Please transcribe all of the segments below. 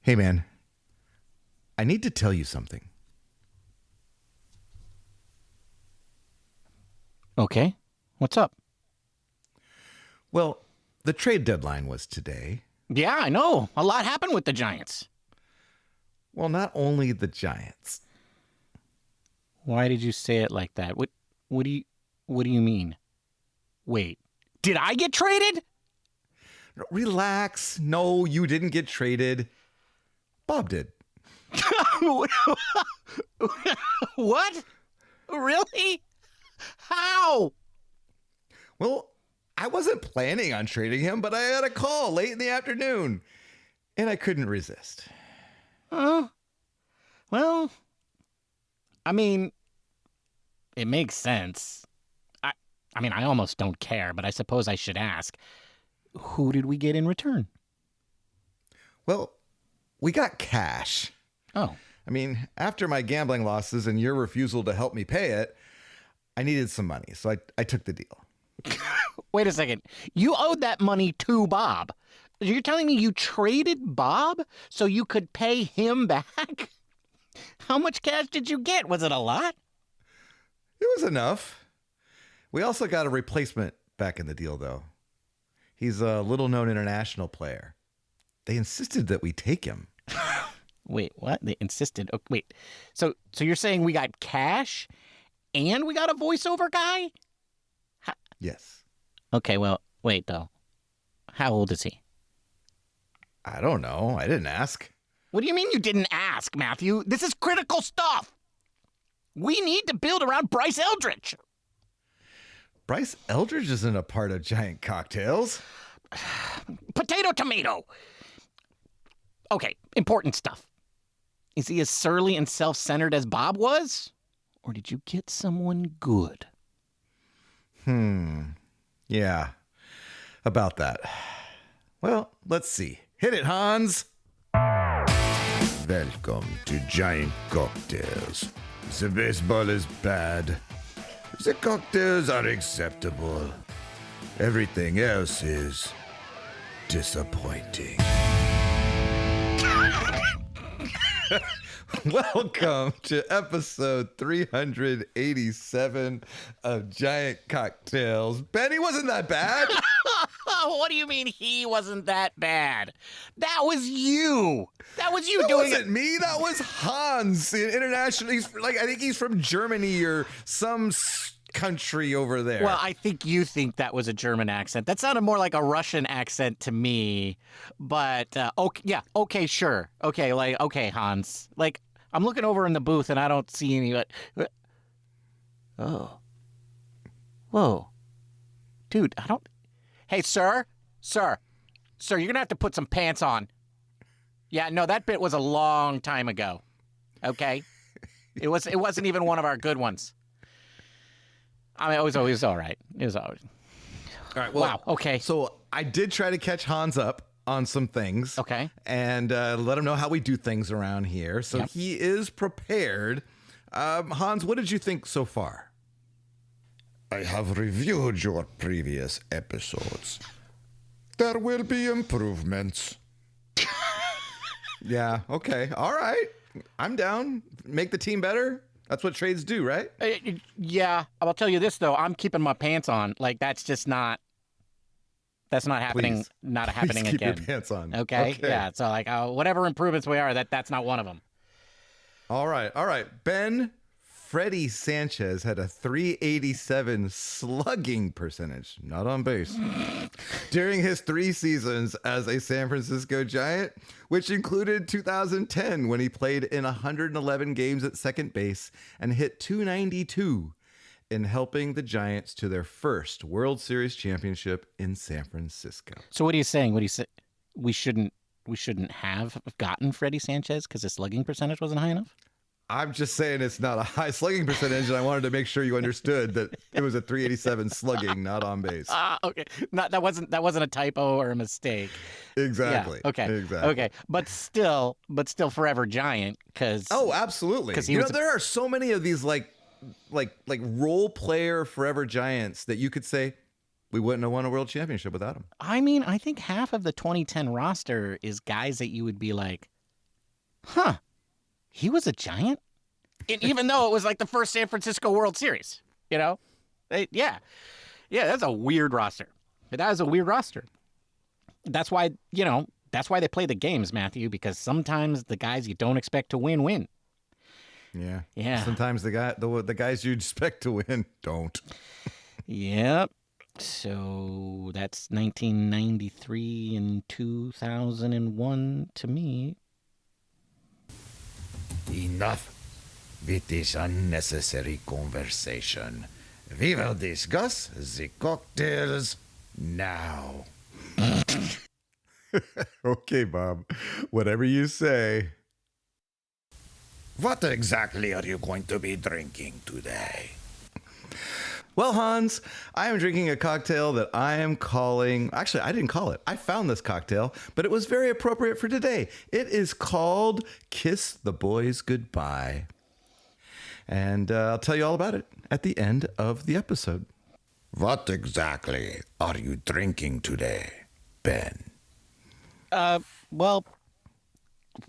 Hey, man. I need to tell you something. Okay. What's up? Well, the trade deadline was today. Yeah, I know. A lot happened with the Giants. Well, not only the Giants. Why did you say it like that? What do you mean? Wait. Did I get traded? Relax. No, you didn't get traded. Bob did. What? Really? How? Well, I wasn't planning on trading him, but I had a call late in the afternoon, and I couldn't resist. Well, I mean, it makes sense. I almost don't care, but I suppose I should ask. Who did we get in return? Well, we got cash. Oh. I mean, after my gambling losses and your refusal to help me pay it, I needed some money, so I took the deal. Wait a second. You owed that money to Bob. You're telling me you traded Bob so you could pay him back? How much cash did you get? Was it a lot? It was enough. We also got a replacement back in the deal, though. He's a little-known international player. They insisted that we take him. Wait, what? They insisted? Oh, wait. So you're saying we got cash and we got a voiceover guy? Yes. Okay, well, wait, though. How old is he? I don't know. I didn't ask. What do you mean you didn't ask, Matthew? This is critical stuff. We need to build around Bryce Eldridge. Bryce Eldridge isn't a part of Giant Cocktails. Potato, tomato. Okay, important stuff. Is he as surly and self-centered as Bob was? Or did you get someone good? Yeah, about that. Well, let's see. Hit it, Hans. Welcome to Giant Cocktails. The baseball is bad. The cocktails are acceptable. Everything else is disappointing. Welcome to episode 387 of Giant Cocktails. Benny, wasn't that bad? What do you mean he wasn't that bad? That was you. That was you That doing wasn't me. That was Hans. International. I think he's from Germany or some country over there. Well, I think you think that was a German accent. That sounded more like a Russian accent to me. But okay, yeah, okay, sure, okay, okay, Hans. I'm looking over in the booth and I don't see any. Oh, whoa, dude, I don't. Hey, sir, you're gonna have to put some pants on. Yeah, no, that bit was a long time ago. Okay, it wasn't even one of our good ones. I mean, it was always all right. It was always. All right. Well, wow. Okay. So I did try to catch Hans up on some things. Okay. And let him know how we do things around here. So Yep. he is prepared. Hans, what did you think so far? I have reviewed your previous episodes. There will be improvements. Yeah. Okay. All right. I'm down. Make the team better. That's what trades do, right? Yeah, I'll tell you this though. I'm keeping my pants on. That's just not. That's not happening. Please. Not happening Please keep again. your pants on. Okay. Yeah. So whatever improvements we are, that's not one of them. All right. Ben Freddie Sanchez had a 387 slugging percentage, not on base, during his 3 seasons as a San Francisco Giant, which included 2010 when he played in 111 games at second base and hit 292 in helping the Giants to their first World Series championship in San Francisco. So what are you saying? What do you say? We shouldn't have gotten Freddie Sanchez because his slugging percentage wasn't high enough? I'm just saying it's not a high slugging percentage, and I wanted to make sure you understood that it was a 387 slugging, not on base. Okay. That wasn't a typo or a mistake. Exactly. Yeah, okay. Exactly. Okay. But still forever Giant because. Oh, absolutely. Because there are so many of these like role player forever Giants that you could say we wouldn't have won a world championship without him. I mean, I think half of the 2010 roster is guys that you would be like, Huh. He was a Giant? And even though it was like the first San Francisco World Series, you know? Yeah, that's a weird roster. That is a weird roster. That's why, that's why they play the games, Matthew, because sometimes the guys you don't expect to win. Yeah. Yeah. Sometimes the guys you expect to win don't. Yep. So that's 1993 and 2001 to me. Enough with this unnecessary conversation. We will discuss the cocktails now. Okay, Bob. Whatever you say. What exactly are you going to be drinking today? Well, Hans, I am drinking a cocktail that I am calling... Actually, I didn't call it. I found this cocktail, but it was very appropriate for today. It is called Kiss the Boys Goodbye. And I'll tell you all about it at the end of the episode. What exactly are you drinking today, Ben? Well,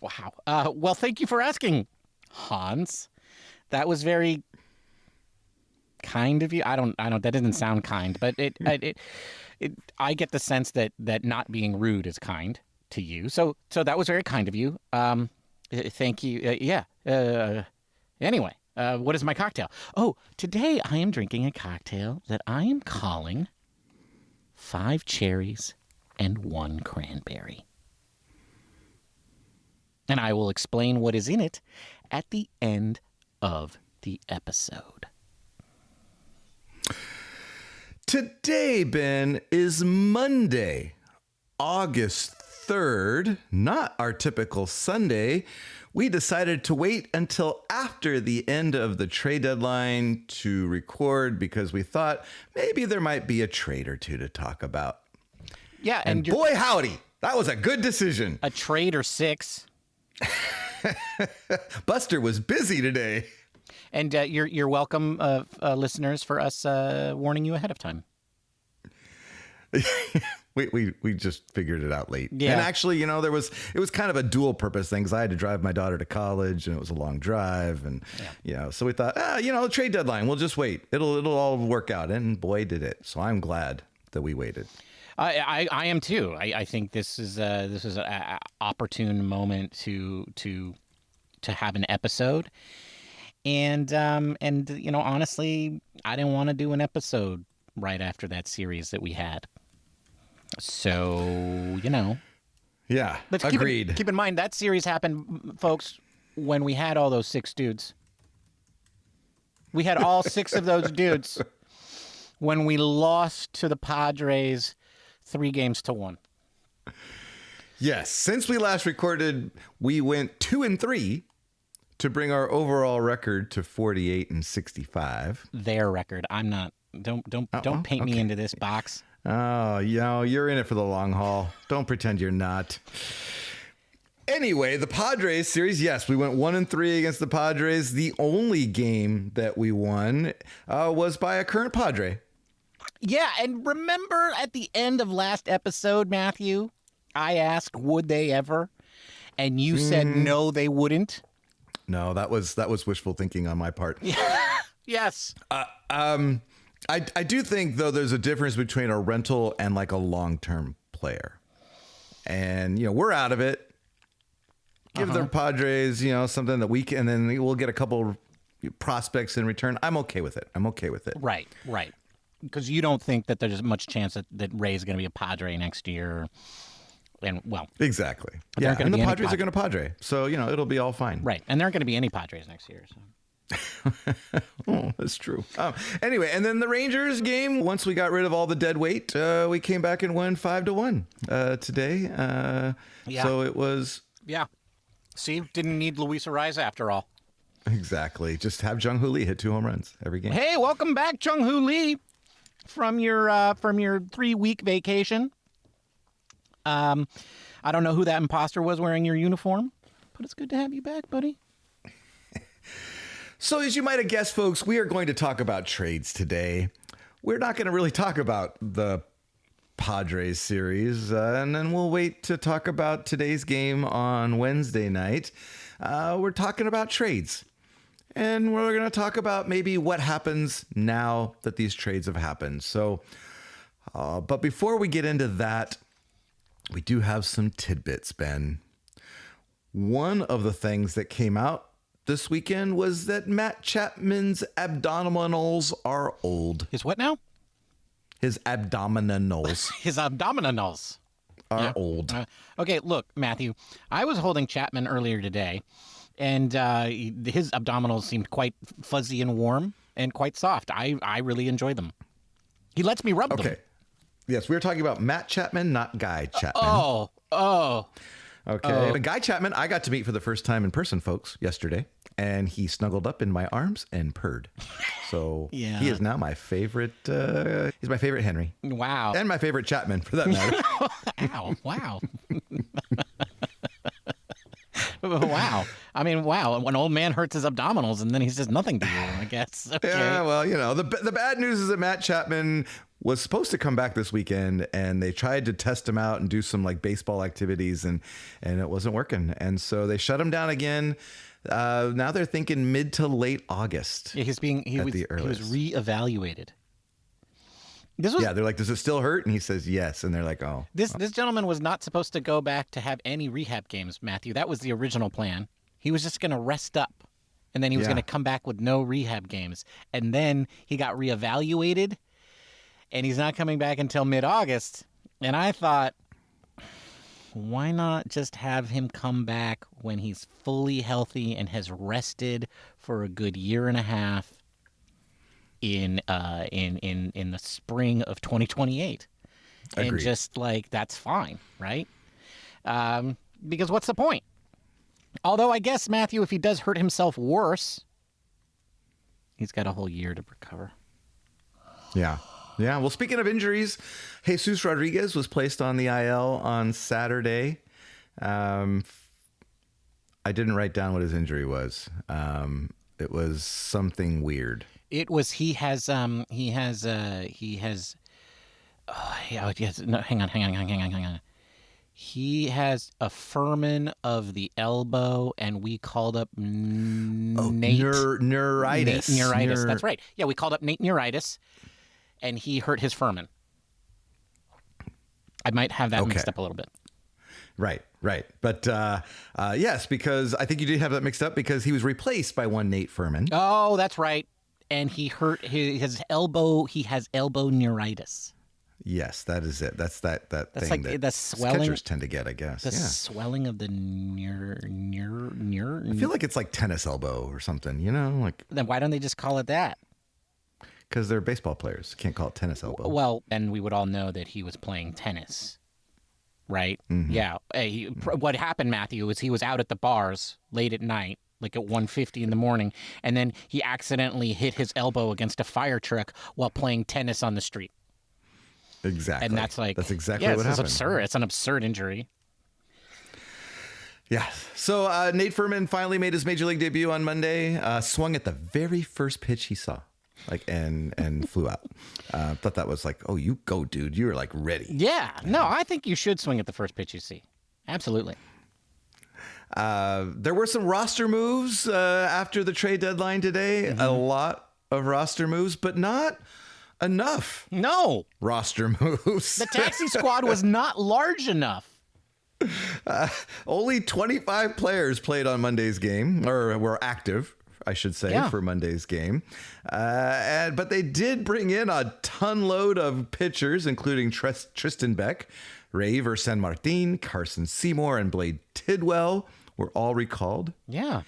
wow. Well, thank you for asking, Hans. That was very kind of you. I don't, that didn't sound kind, but I get the sense that not being rude is kind to you. So that was very kind of you. Thank you. Anyway, what is my cocktail? Oh, today I am drinking a cocktail that I am calling Five Cherries and One Cranberry. And I will explain what is in it at the end of the episode. Today, Ben, is Monday, August 3rd, not our typical Sunday. We decided to wait until after the end of the trade deadline to record because we thought maybe there might be a trade or two to talk about. Yeah, And boy, howdy, that was a good decision. a trade or six. Buster was busy today. And you're welcome, listeners, for us warning you ahead of time. We just figured it out late. Yeah. And actually, it was kind of a dual purpose thing because I had to drive my daughter to college and it was a long drive. And, so we thought, trade deadline, we'll just wait. It'll all work out. And boy, did it. So I'm glad that we waited. I am too. I think this is an opportune moment to have an episode. And honestly, I didn't want to do an episode right after that series that we had. So, Yeah, let's agreed. Keep in mind that series happened, folks, when we had all those 6 dudes. We had all 6 of those dudes when we lost to the Padres 3-1. Yes, since we last recorded, we went 2-3 to bring our overall record to 48-65. Their record. I'm not. Don't paint me into this box. Oh, you're in it for the long haul. Don't pretend you're not. Anyway, the Padres series, yes, we went 1-3 against the Padres. The only game that we won was by a current Padre. Yeah, and remember at the end of last episode, Matthew, I asked, would they ever? And you said no, they wouldn't. No, that was wishful thinking on my part. Yes. I do think, though, there's a difference between a rental and like a long-term player. And, we're out of it. Give the Padres, something that we can, and then we'll get a couple prospects in return. I'm okay with it. Right. Because you don't think that there's much chance that Ray's going to be a Padre next year. And, well. Exactly. Yeah, and the Padres are going to Padre. So, it'll be all fine. Right. And there aren't going to be any Padres next year. So. Oh, that's true. Anyway, and then the Rangers game, once we got rid of all the dead weight, we came back and won 5-1 today. So it was... Yeah. See, didn't need Luis Arreaz after all. Exactly. Just have Jung Hoo Lee hit 2 home runs every game. Hey, welcome back, Jung Hoo Lee, from your 3-week vacation. I don't know who that imposter was wearing your uniform, but it's good to have you back, buddy. So as you might have guessed, folks, we are going to talk about trades today. We're not going to really talk about the Padres series, and then we'll wait to talk about today's game on Wednesday night. We're talking about trades, and we're going to talk about maybe what happens now that these trades have happened. So, but before we get into that, we do have some tidbits, Ben. One of the things that came out this weekend was that Matt Chapman's abdominals are old. His what now? His abdominals. His abdominals are old. Okay, look, Matthew, I was holding Chapman earlier today, and his abdominals seemed quite fuzzy and warm and quite soft. I really enjoy them. He lets me rub them. Okay. Yes, we were talking about Matt Chapman, not Guy Chapman. Oh. Okay. But Guy Chapman, I got to meet for the first time in person, folks, yesterday. And he snuggled up in my arms and purred. So Yeah. He is now my favorite. He's my favorite Henry. Wow. And my favorite Chapman, for that matter. Ow, wow. Wow. I mean, wow. An old man hurts his abdominals and then he says nothing to you, I guess. Okay. Yeah, well, the bad news is that Matt Chapman was supposed to come back this weekend, and they tried to test him out and do some like baseball activities, and it wasn't working. And so they shut him down again. Now they're thinking mid to late August. Yeah, he was reevaluated. Yeah, they're like, does it still hurt? And he says yes. And they're like, oh. This gentleman was not supposed to go back to have any rehab games, Matthew. That was the original plan. He was just going to rest up, and then he was going to come back with no rehab games. And then he got reevaluated, and he's not coming back until mid-August. And I thought, why not just have him come back when he's fully healthy and has rested for a good year and a half in the spring of 2028? Agreed. And just like, that's fine, right? Because what's the point? Although I guess, Matthew, if he does hurt himself worse, he's got a whole year to recover. Yeah. Yeah. Well, speaking of injuries, Jesus Rodriguez was placed on the IL on Saturday. I didn't write down what his injury was. It was something weird. It was hang on. He has a ferment of the elbow, and we called up Nate. Neuritis. Nate Neuritis. That's right. Yeah, we called up Nate Neuritis, and he hurt his ferment. I might have that mixed up a little bit. Right. But yes, because I think you did have that mixed up because he was replaced by one Nate Furman. Oh, that's right. And he hurt his elbow. He has elbow neuritis. Yes, that is it. That's that thing like that the swelling, catchers tend to get, I guess. The swelling of the near. I feel like it's like tennis elbow or something, like. Then why don't they just call it that? Because they're baseball players. Can't call it tennis elbow. Well, and we would all know that he was playing tennis, right? Mm-hmm. Yeah. What happened, Matthew, is he was out at the bars late at night, like at 1:50 in the morning, and then he accidentally hit his elbow against a fire truck while playing tennis on the street. Exactly. And that's exactly what happened. It's absurd. It's an absurd injury. Yeah. So Nate Furman finally made his major league debut on Monday. Swung at the very first pitch he saw, and flew out. Thought that was like, oh, you go, dude. You're like ready. Yeah. No, I think you should swing at the first pitch you see. Absolutely. There were some roster moves after the trade deadline today. Mm-hmm. A lot of roster moves, but not enough. No. Roster moves. The taxi squad was not large enough. Only 25 players played on Monday's game, or were active, I should say, for Monday's game. But they did bring in a ton load of pitchers, including Tristan Beck, Raver San Martin, Carson Seymour, and Blade Tidwell were all recalled. Yeah.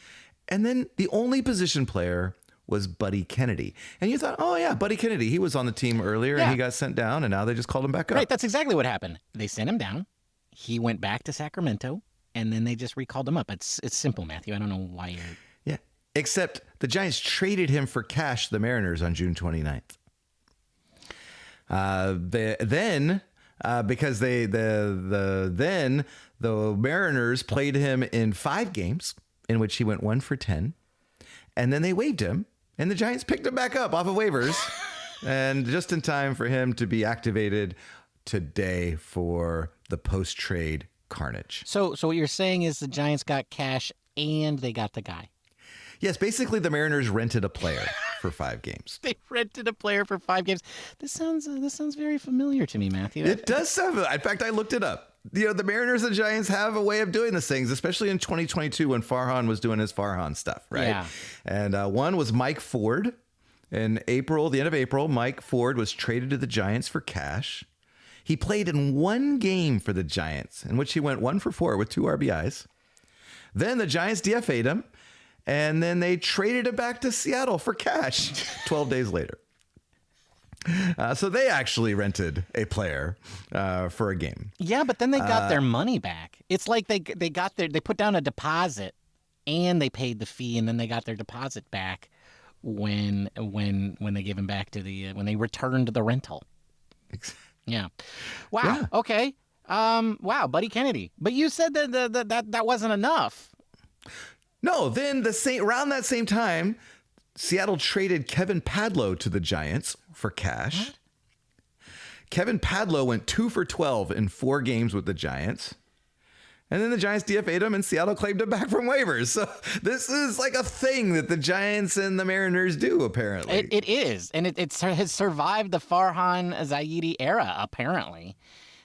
And then the only position player was Buddy Kennedy. And you thought, oh, yeah, Buddy Kennedy. He was on the team earlier and he got sent down, and now they just called him back up. Right, that's exactly what happened. They sent him down. He went back to Sacramento, and then they just recalled him up. It's simple, Matthew. I don't know why you're... Yeah, except the Giants traded him for cash to the Mariners on June 29th. Because the Mariners played him in 5 games in which he went 1 for 10, and then they waived him, and the Giants picked him back up off of waivers, and just in time for him to be activated today for the post-trade carnage. So what you're saying is the Giants got cash and they got the guy. Yes, basically the Mariners rented a player for 5 games. They rented a player for 5 games. This sounds very familiar to me, Matthew. It does sound. In fact, I looked it up. The Mariners and Giants have a way of doing these things, especially in 2022 when Farhan was doing his Farhan stuff, right? Yeah. And one was Mike Ford. In April, the end of April, Mike Ford was traded to the Giants for cash. He played in 1 game for the Giants, in which he went 1 for 4 with 2 RBIs. Then the Giants DFA'd him, and then they traded him back to Seattle for cash 12 days later. So they actually rented a player for a game. Yeah, but then they got their money back. It's like they put down a deposit and they paid the fee, and then they got their deposit back when they gave him back to when they returned the rental. Yeah. Wow. Yeah. Okay. Wow, Buddy Kennedy. But you said that wasn't enough. No, then around that same time, Seattle traded Kevin Padlow to the Giants for cash. What? Kevin Padlow went 2 for 12 in 4 games with the Giants. And then the Giants DFA'd him and Seattle claimed him back from waivers. So this is like a thing that the Giants and the Mariners do, apparently. It is. And it has survived the Farhan Zaidi era, apparently.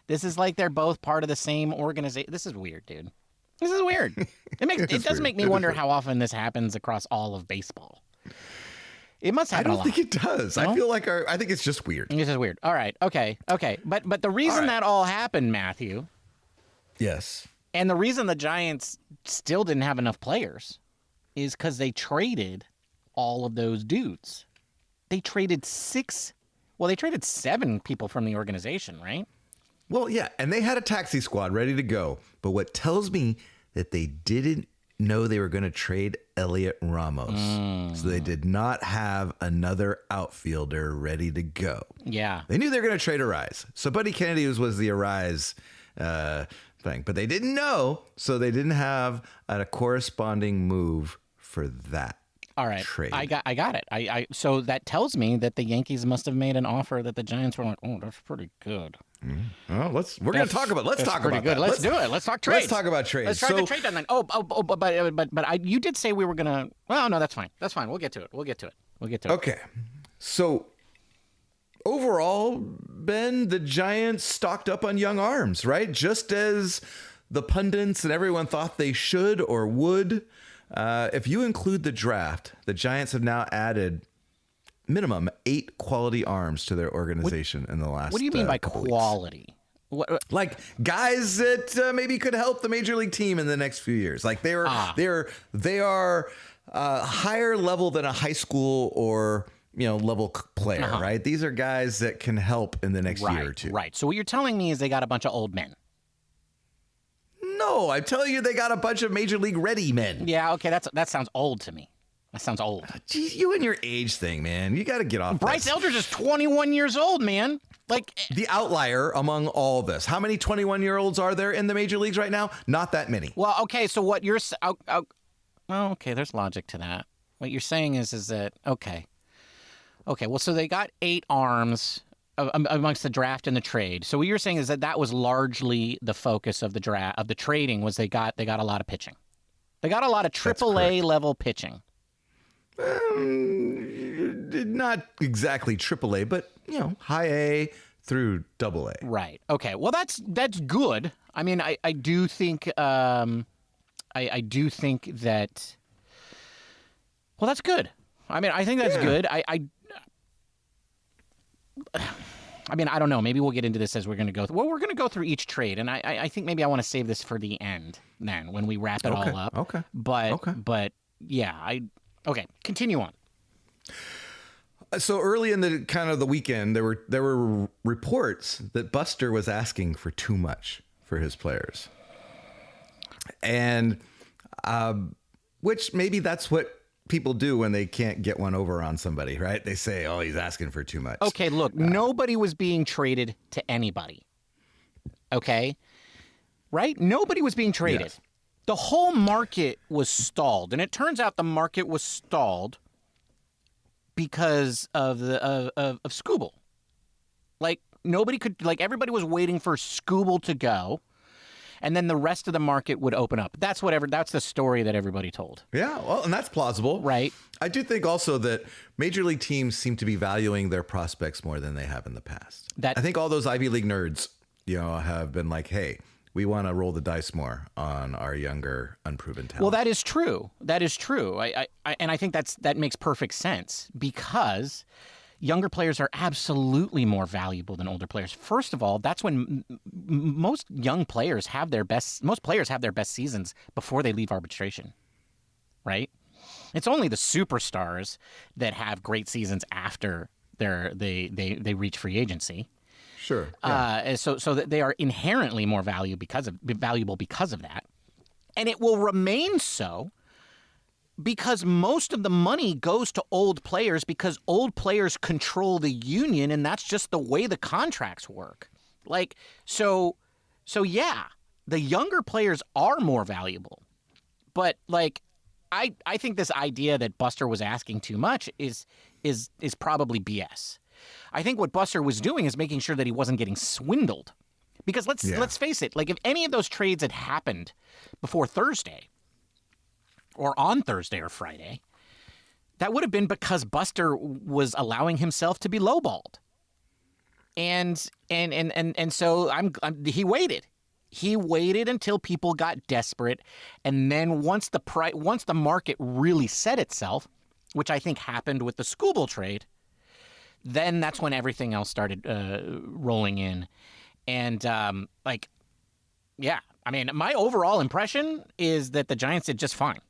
This is like they're both part of the same organization. This is weird, dude. This is weird. It does make me wonder how often this happens across all of baseball. It must happen a lot. I don't think it does. No? I feel like I think it's just weird. This is weird. All right. Okay. But the reason that all happened, Matthew. Yes. And the reason the Giants still didn't have enough players is because they traded all of those dudes. They traded 7 people from the organization, right? Well, yeah, and they had a taxi squad ready to go. But what tells me that they didn't know they were going to trade Heliot Ramos. So they did not have another outfielder ready to go. Yeah. They knew they were going to trade Arreaz. So Buddy Kennedy was the Arreaz thing. But they didn't know, so they didn't have a corresponding move for that. All right, trade. I got it. So that tells me that the Yankees must have made an offer that the Giants were like, oh, that's pretty good. Well, we're going to talk about. Let's talk about good. that. Let's do it. Let's talk trades. Let's talk about trades. Let's try the trade deadline. But you did say we were gonna. Well, no, that's fine. That's fine. We'll get to it. Okay. So overall, Ben, the Giants stocked up on young arms, right? Just as the pundits and everyone thought they should or would. If you include the draft, the Giants have now added minimum 8 quality arms to their organization in the last. What do you mean by quality? Like guys that maybe could help the major league team in the next few years. Like they are higher level than a high school or level player, right? These are guys that can help in the next year or two. Right. So what you're telling me is they got a bunch of old men. No, I'm telling you, they got a bunch of major league ready men. Yeah, okay, that sounds old to me. That sounds old. Geez, you and your age thing, man. You got to get off. Bryce Eldridge is 21 years old, man. Like the outlier among all this. How many 21-year-olds are there in the major leagues right now? Not that many. Well, okay, so what you're okay, there's logic to that. What you're saying is that okay. Well, so they got 8 arms amongst the draft and the trade. So what you're saying is that was largely the focus of the draft of the trading was they got a lot of pitching. They got a lot of AAA level pitching. Not exactly AAA, but high A through AA. Right. Okay. Well, that's good. I mean, I do think I do think that. Well, that's good. I mean, I think that's good. I mean, I don't know. Maybe we'll get into this as we're going to go. Well, we're going to go through each trade, and I think maybe I want to save this for the end. Then when we wrap it all up. Okay. But yeah, okay. Continue on. So early in the kind of the weekend, there were reports that Buster was asking for too much for his players, and which maybe that's what people do when they can't get one over on somebody, right? They say, "Oh, he's asking for too much." Okay, look, nobody was being traded to anybody. Okay, right? Nobody was being traded. Yes. The whole market was stalled, and it turns out the market was stalled because of Scooble. Like Nobody could, like, everybody was waiting for Scooble to go, and then the rest of the market would open up. That's the story that everybody told. Yeah, well, and that's plausible. Right. I do think also that major league teams seem to be valuing their prospects more than they have in the past. I think all those Ivy League nerds, have been like, hey, we want to roll the dice more on our younger, unproven talent. Well, that is true. That is true. I think that makes perfect sense because younger players are absolutely more valuable than older players. First of all, that's when most players have their best seasons before they leave arbitration, right? It's only the superstars that have great seasons after they reach free agency. Sure. Yeah. So that they are inherently more valuable because of that, and it will remain so because most of the money goes to old players because old players control the union, and that's just the way the contracts work. Like so yeah, the younger players are more valuable, but like I think this idea that Buster was asking too much is probably BS. I think what Buster was doing is making sure that he wasn't getting swindled. Because let's face it, like if any of those trades had happened before Thursday or on Thursday or Friday, that would have been because Buster was allowing himself to be lowballed. And so he waited. He waited until people got desperate, and then once the market really set itself, which I think happened with the Scooble trade, then that's when everything else started rolling in. And, I mean, my overall impression is that the Giants did just fine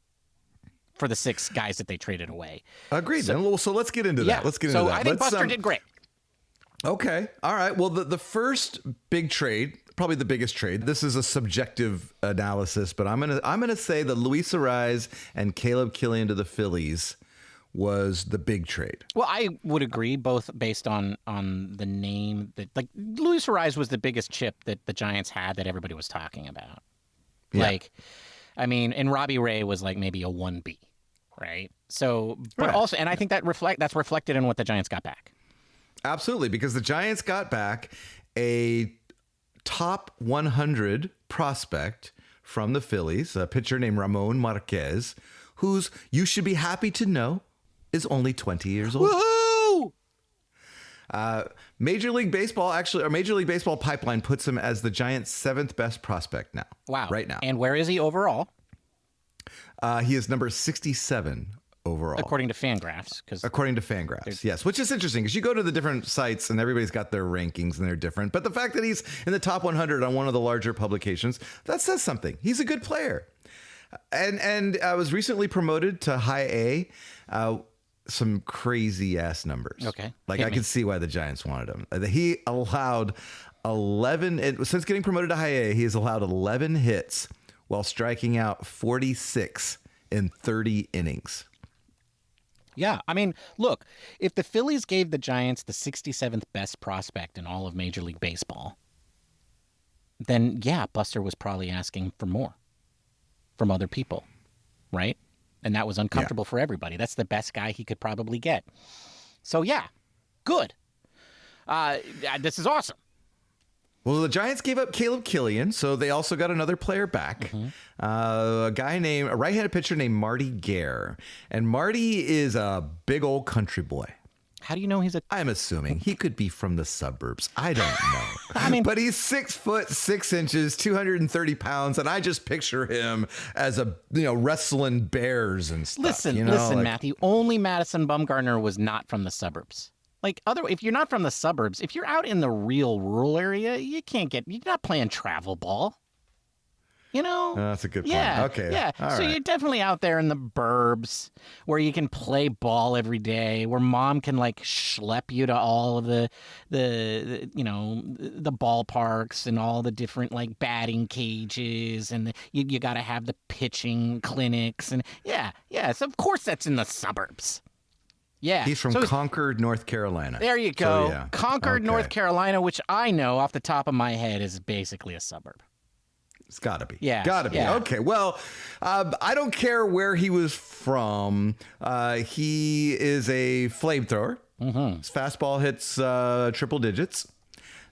for the 6 guys that they traded away. Agreed. So let's get into that. Let's get into that. So I think Buster did great. Okay. All right. Well, the first big trade, probably the biggest trade, this is a subjective analysis, but I'm gonna say the Luis Arreaz and Caleb Killian to the Phillies was the big trade. Well, I would agree, both based on the name that, like, Luis Arreaz was the biggest chip that the Giants had that everybody was talking about. Yeah. Like, I mean, and Robbie Ray was like maybe a 1B, right? So, but also, and I think that's reflected in what the Giants got back. Absolutely, because the Giants got back a top 100 prospect from the Phillies, a pitcher named Ramon Marquez, who's, you should be happy to know, is only 20 years old. Woohoo! Major League Baseball pipeline puts him as the Giants' 7th best prospect now. Wow. Right now. And where is he overall? He is number 67 overall. According to Fangraphs. According to Fangraphs, yes. Which is interesting because you go to the different sites and everybody's got their rankings and they're different. But the fact that he's in the top 100 on one of the larger publications, that says something. He's a good player. And I was recently promoted to high A. Some crazy ass numbers. Okay. Like I could see why the Giants wanted him. He allowed 11, since getting promoted to high A, he has allowed 11 hits while striking out 46 in 30 innings. Yeah. I mean, look, if the Phillies gave the Giants the 67th best prospect in all of Major League Baseball, then yeah, Buster was probably asking for more from other people, right? And that was uncomfortable for everybody. That's the best guy he could probably get. So, yeah, good. This is awesome. Well, the Giants gave up Caleb Killian, so they also got another player back. Mm-hmm. A right-handed pitcher named Marty Gare. And Marty is a big old country boy. How do you know I'm assuming he could be from the suburbs. I don't know. I mean, but he's 6 foot 6 inches, 230 pounds, and I just picture him as wrestling bears and stuff. Listen, Matthew. Only Madison Bumgarner was not from the suburbs. Like, if you're not from the suburbs, if you're out in the real rural area, you're not playing travel ball. That's a good point. Yeah, okay. Yeah. So you're definitely out there in the burbs where you can play ball every day, where mom can like schlep you to all of the ballparks and all the different like batting cages, and you got to have the pitching clinics, and yeah. So of course that's in the suburbs. Yeah. He's from Concord, North Carolina. There you go. So, yeah. Concord, okay. North Carolina, which I know off the top of my head is basically a suburb. It's got to be. Yeah. Got to be. Yeah. Okay. Well, I don't care where he was from. He is a flamethrower. Mm-hmm. His fastball hits triple digits.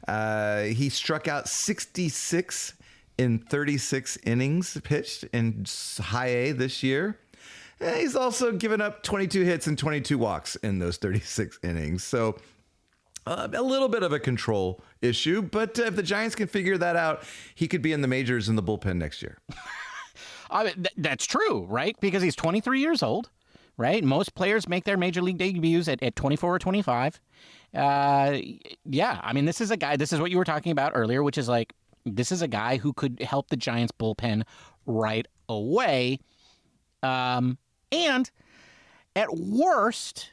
He struck out 66 in 36 innings pitched in high A this year. And he's also given up 22 hits and 22 walks in those 36 innings. So a little bit of a control issue, but if the Giants can figure that out, he could be in the majors in the bullpen next year. I mean, that's true, right? Because he's 23 years old, right? Most players make their major league debuts at 24 or 25. Yeah, I mean, this is a guy, this is what you were talking about earlier, which is like, this is a guy who could help the Giants bullpen right away. And at worst,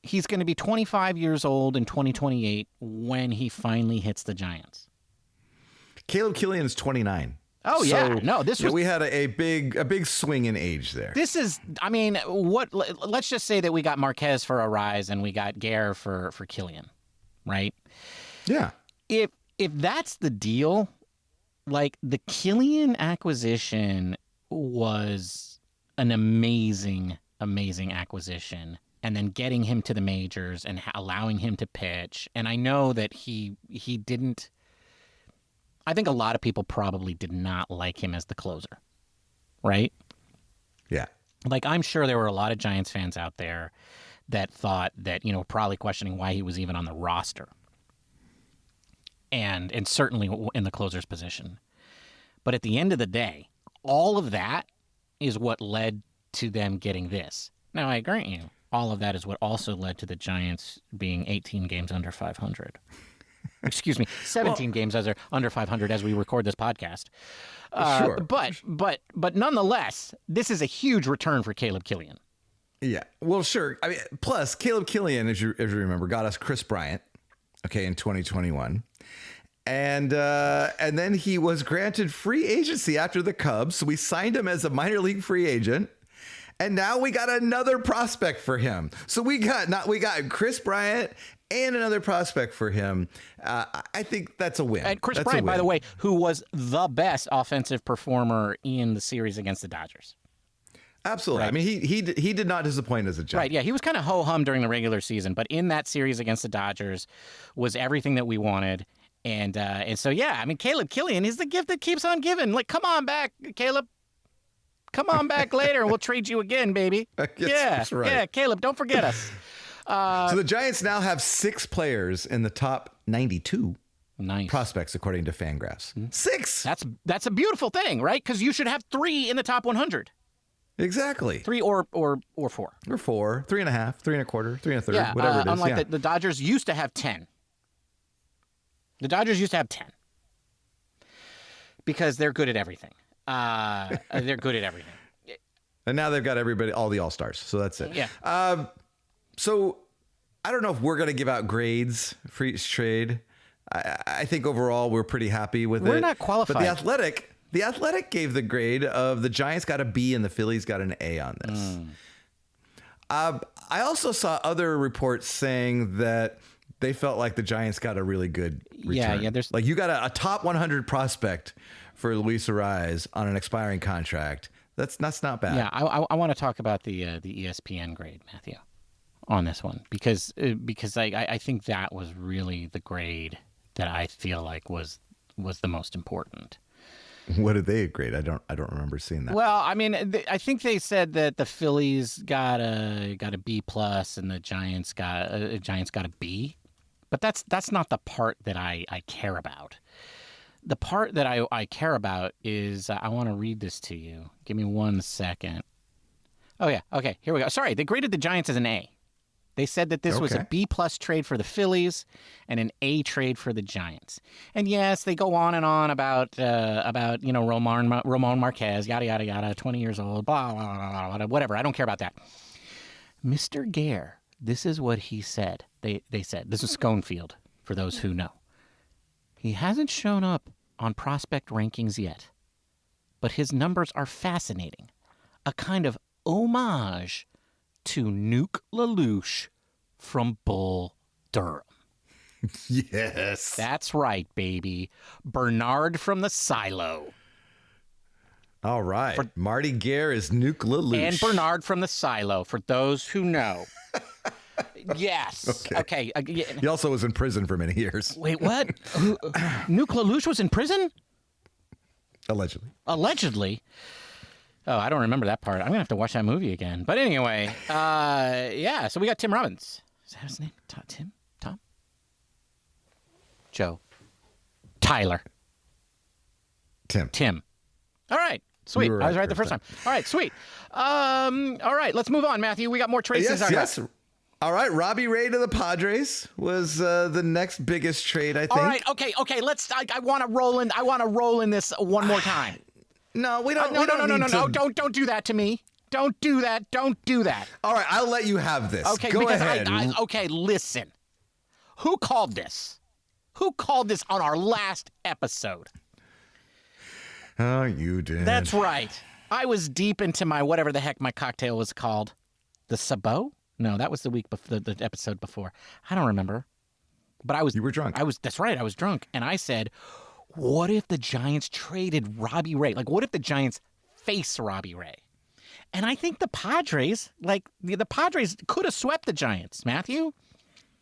he's going to be 25 years old in 2028 when he finally hits the Giants. Caleb Killian's 29. Oh, yeah. No, this was... we had a big swing in age there. This is, I mean, let's just say that we got Marquez for Arreaz and we got Gare for Killian, right? Yeah. If that's the deal, like the Killian acquisition was an amazing acquisition. And then getting him to the majors and allowing him to pitch. And I know that he didn't... I think a lot of people probably did not like him as the closer, right? Yeah. Like, I'm sure there were a lot of Giants fans out there that thought that, probably questioning why he was even on the roster. And certainly in the closer's position. But at the end of the day, all of that is what led to them getting this. Now, I grant you, all of that is what also led to the Giants being 18 games under 500. Excuse me, 17 games under 500 as we record this podcast. Sure. But nonetheless, this is a huge return for Caleb Killian. Yeah. Well, sure. I mean, plus Caleb Killian, as you remember, got us Chris Bryant, in 2021. And then he was granted free agency after the Cubs. So we signed him as a minor league free agent. And now we got another prospect for him. So we got Chris Bryant and another prospect for him. I think that's a win. And Chris Bryant, by the way, who was the best offensive performer in the series against the Dodgers. Absolutely. Right. I mean, he did not disappoint as a Giant. Right, yeah. He was kind of ho-hum during the regular season, but in that series against the Dodgers was everything that we wanted. And so, yeah, I mean, Caleb Killian is the gift that keeps on giving. Like, come on back, Caleb. Come on back later and we'll trade you again, baby. That's right. Yeah, Caleb, don't forget us. So the Giants now have 6 players in the top 92 prospects, according to Fangraphs. 6! That's a beautiful thing, right? Because you should have 3 in the top 100. Exactly. 3 or 4. Or 4. 3.5, 3.25, 3.25, yeah, whatever it is. Unlike the Dodgers used to have 10. The Dodgers used to have 10. Because they're good at everything. They're good at everything. And now they've got everybody, all the all-stars. So that's it. Yeah. So I don't know if we're going to give out grades for each trade. I think overall we're pretty happy with it. We're not qualified. But the Athletic gave the grade of the Giants got a B and the Phillies got an A on this. I also saw other reports saying that they felt like the Giants got a really good return. Yeah. There's like you got a top 100 prospect for Luis Arreaz on an expiring contract. That's not bad. Yeah, I want to talk about the ESPN grade, Matthew, on this one because I think that was really the grade that I feel like was the most important. What did they grade? I don't remember seeing that. Well, I mean, I think they said that the Phillies got a B plus and the Giants got a B, but that's not the part that I care about. The part that I care about is I want to read this to you. Give me 1 second. Oh, yeah. Okay, here we go. Sorry, they graded the Giants as an A. They said that this was a B-plus trade for the Phillies and an A trade for the Giants. And yes, they go on and on about Ramon Marquez, yada, yada, yada, 20 years old, blah, blah, blah, blah, whatever. I don't care about that. Mr. Gare, this is what he said. They said, this is Schoenfield, for those who know. He hasn't shown up on prospect rankings yet, but his numbers are fascinating. A kind of homage to Nuke LaLoosh from Bull Durham. Yes. That's right, baby. Bernard from the Silo. All right. Marty Gare is Nuke LaLoosh. And Bernard from the Silo, for those who know. Yes. Okay. He also was in prison for many years. Wait, what? Nuke LaLoosh was in prison? Allegedly. Allegedly. Oh, I don't remember that part. I'm going to have to watch that movie again. But anyway, yeah, so we got Tim Robbins. Is that his name? Tim? Tom? Joe. Tyler. Tim. All right. Sweet. I was right the first time. All right, sweet. All right, let's move on, Matthew. We got more trades. Yes. All right, Robbie Ray to the Padres was the next biggest trade, I think. All right, okay. Let's. I want to roll in. I want to roll in this one more time. No, we don't. No. Don't do that to me. Don't do that. Don't do that. All right, I'll let you have this. Okay, Go because ahead. okay, listen. Who called this? Who called this on our last episode? Oh, you did. That's right. I was deep into my whatever the heck my cocktail was called. The Sabot? No, that was the week before, the episode before. I don't remember. But I was. You were drunk. That's right. I was drunk, and I said, "What if the Giants traded Robbie Ray? Like, what if the Giants face Robbie Ray?" And I think the Padres, the Padres could have swept the Giants, Matthew.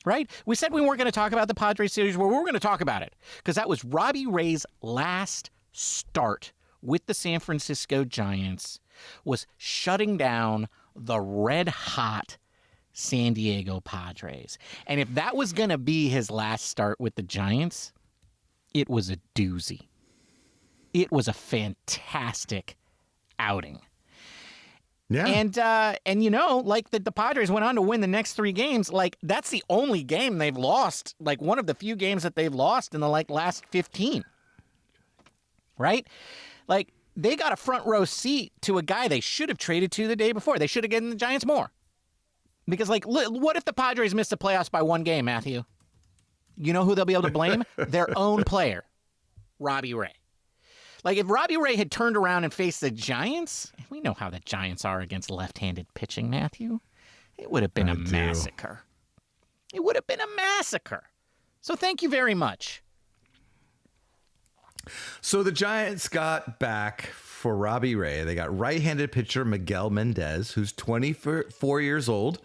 Right? We said we weren't going to talk about the Padres series. Well, we were going to talk about it because that was Robbie Ray's last start with the San Francisco Giants, was shutting down the red-hot San Diego Padres. And if that was going to be his last start with the Giants, it was a doozy. It was a fantastic outing. Yeah. And you know, like the Padres went on to win the next 3 games. Like, that's the only game they've lost. Like, one of the few games that they've lost in the last 15. Right? Like, they got a front row seat to a guy they should have traded to the day before. They should have given the Giants more. Because, like, what if the Padres missed the playoffs by 1 game, Matthew? You know who they'll be able to blame? Their own player, Robbie Ray. Like, if Robbie Ray had turned around and faced the Giants, we know how the Giants are against left-handed pitching, Matthew. It would have been a massacre. It would have been a massacre. So thank you very much. So the Giants got back for Robbie Ray. They got right-handed pitcher Miguel Mendez, who's 24 years old.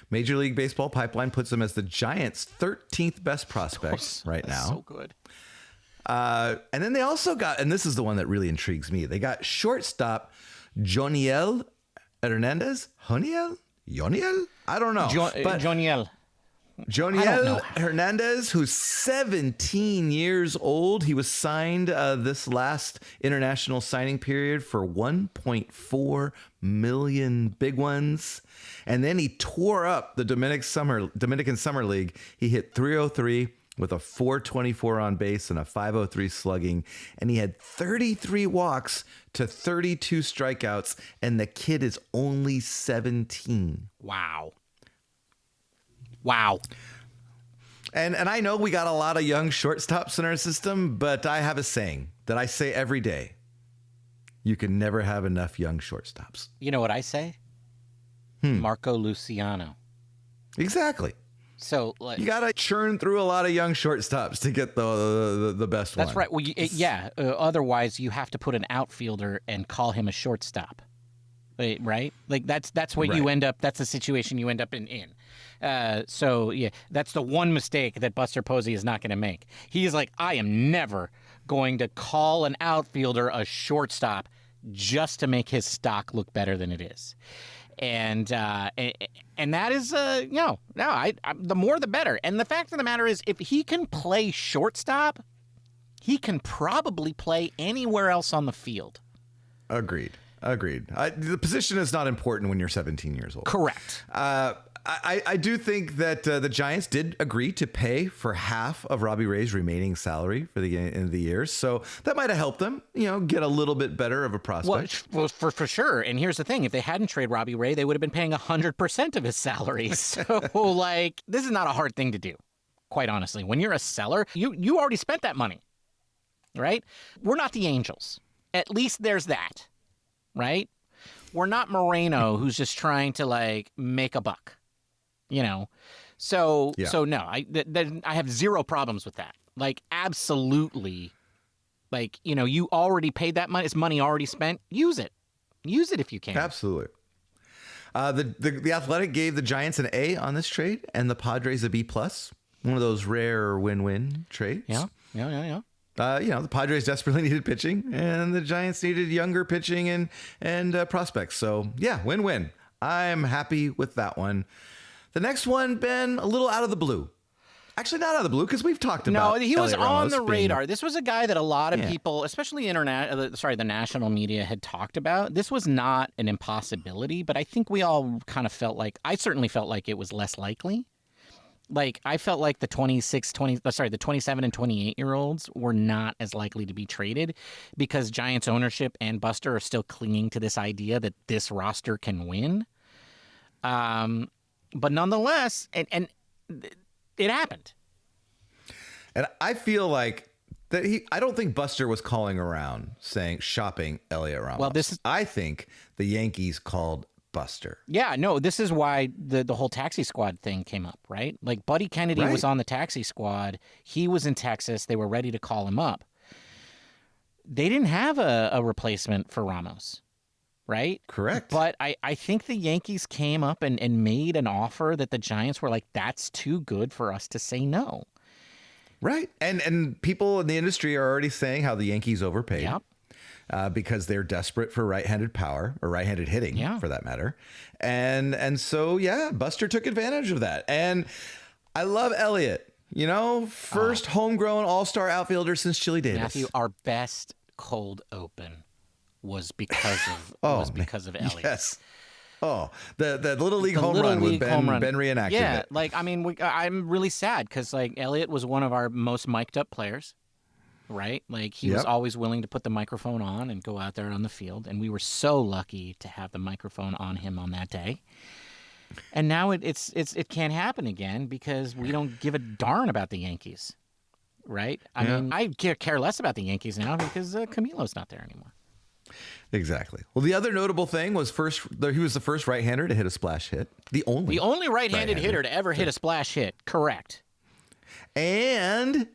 Major League Baseball Pipeline puts him as the Giants' 13th best prospect right now. So good. And then they also got, and this is the one that really intrigues me, they got shortstop Joniel Hernandez. Joniel? I don't know. Joniel. Joniel Hernandez, who's 17 years old. He was signed this last international signing period for $1.4 million big ones. And then he tore up the Dominican Summer League. He hit .303 with a .424 on base and a .503 slugging. And he had 33 walks to 32 strikeouts. And the kid is only 17. Wow. And I know we got a lot of young shortstops in our system, but I have a saying that I say every day. You can never have enough young shortstops. You know what I say? Marco Luciano. Exactly. So you got to churn through a lot of young shortstops to get the best one. That's right. Well, otherwise, you have to put an outfielder and call him a shortstop. Right? Like that's what you end up. That's the situation you end up in. So yeah, that's the one mistake that Buster Posey is not going to make. He's like, I am never going to call an outfielder a shortstop just to make his stock look better than it is. And that is, the more the better. And the fact of the matter is, if he can play shortstop, he can probably play anywhere else on the field. Agreed. The position is not important when you're 17 years old. Correct. I do think that the Giants did agree to pay for half of Robbie Ray's remaining salary for the end of the year. So that might have helped them, get a little bit better of a prospect. Well, for sure. And here's the thing. If they hadn't traded Robbie Ray, they would have been paying 100% of his salary. So, this is not a hard thing to do, quite honestly. When you're a seller, you already spent that money, right? We're not the Angels. At least there's that, right? We're not Moreno, who's just trying to, make a buck. So no, I have zero problems with that. Absolutely. You already paid that money. It's money already spent. Use it if you can. Absolutely. The Athletic gave the Giants an A on this trade and the Padres a B plus. One of those rare win-win trades. Yeah. The Padres desperately needed pitching, and the Giants needed younger pitching and prospects. So, yeah, win-win. I'm happy with that one. The next one, Ben, a little out of the blue. Actually, not out of the blue, because we've talked about. No, he was Heliot on Ramos the radar. This was a guy that a lot of people, especially the national media, had talked about. This was not an impossibility, but I think we all kind of felt like, I certainly felt like it was less likely. Like, I felt like the 27 and 28-year-olds were not as likely to be traded because Giants ownership and Buster are still clinging to this idea that this roster can win. But nonetheless, and it happened. And I feel like that I don't think Buster was calling around shopping Heliot Ramos. Well, I think the Yankees called Buster. Yeah, no, this is why the whole taxi squad thing came up, right? Like Buddy Kennedy was on the taxi squad. He was in Texas. They were ready to call him up. They didn't have a replacement for Ramos, right? Correct. But I think the Yankees came up and made an offer that the Giants were like, that's too good for us to say no. Right. And people in the industry are already saying how the Yankees overpaid. Yep. Because they're desperate for right-handed power or right-handed hitting, for that matter. And so, Buster took advantage of that. And I love Heliot, first homegrown all-star outfielder since Chili Davis. Matthew, our best cold open was because of Heliot. Yes. Oh, the Little League home run with Ben reenacted Yeah, it. I'm really sad because Heliot was one of our most mic'd up players. Right? Like he was always willing to put the microphone on and go out there on the field. And we were so lucky to have the microphone on him on that day. And now it can't happen again because we don't give a darn about the Yankees. Right? I mean, I care less about the Yankees now because Camilo's not there anymore. Exactly. Well, the other notable thing was he was the first right-hander to hit a splash hit. The only right-handed hitter to ever hit a splash hit. Correct. And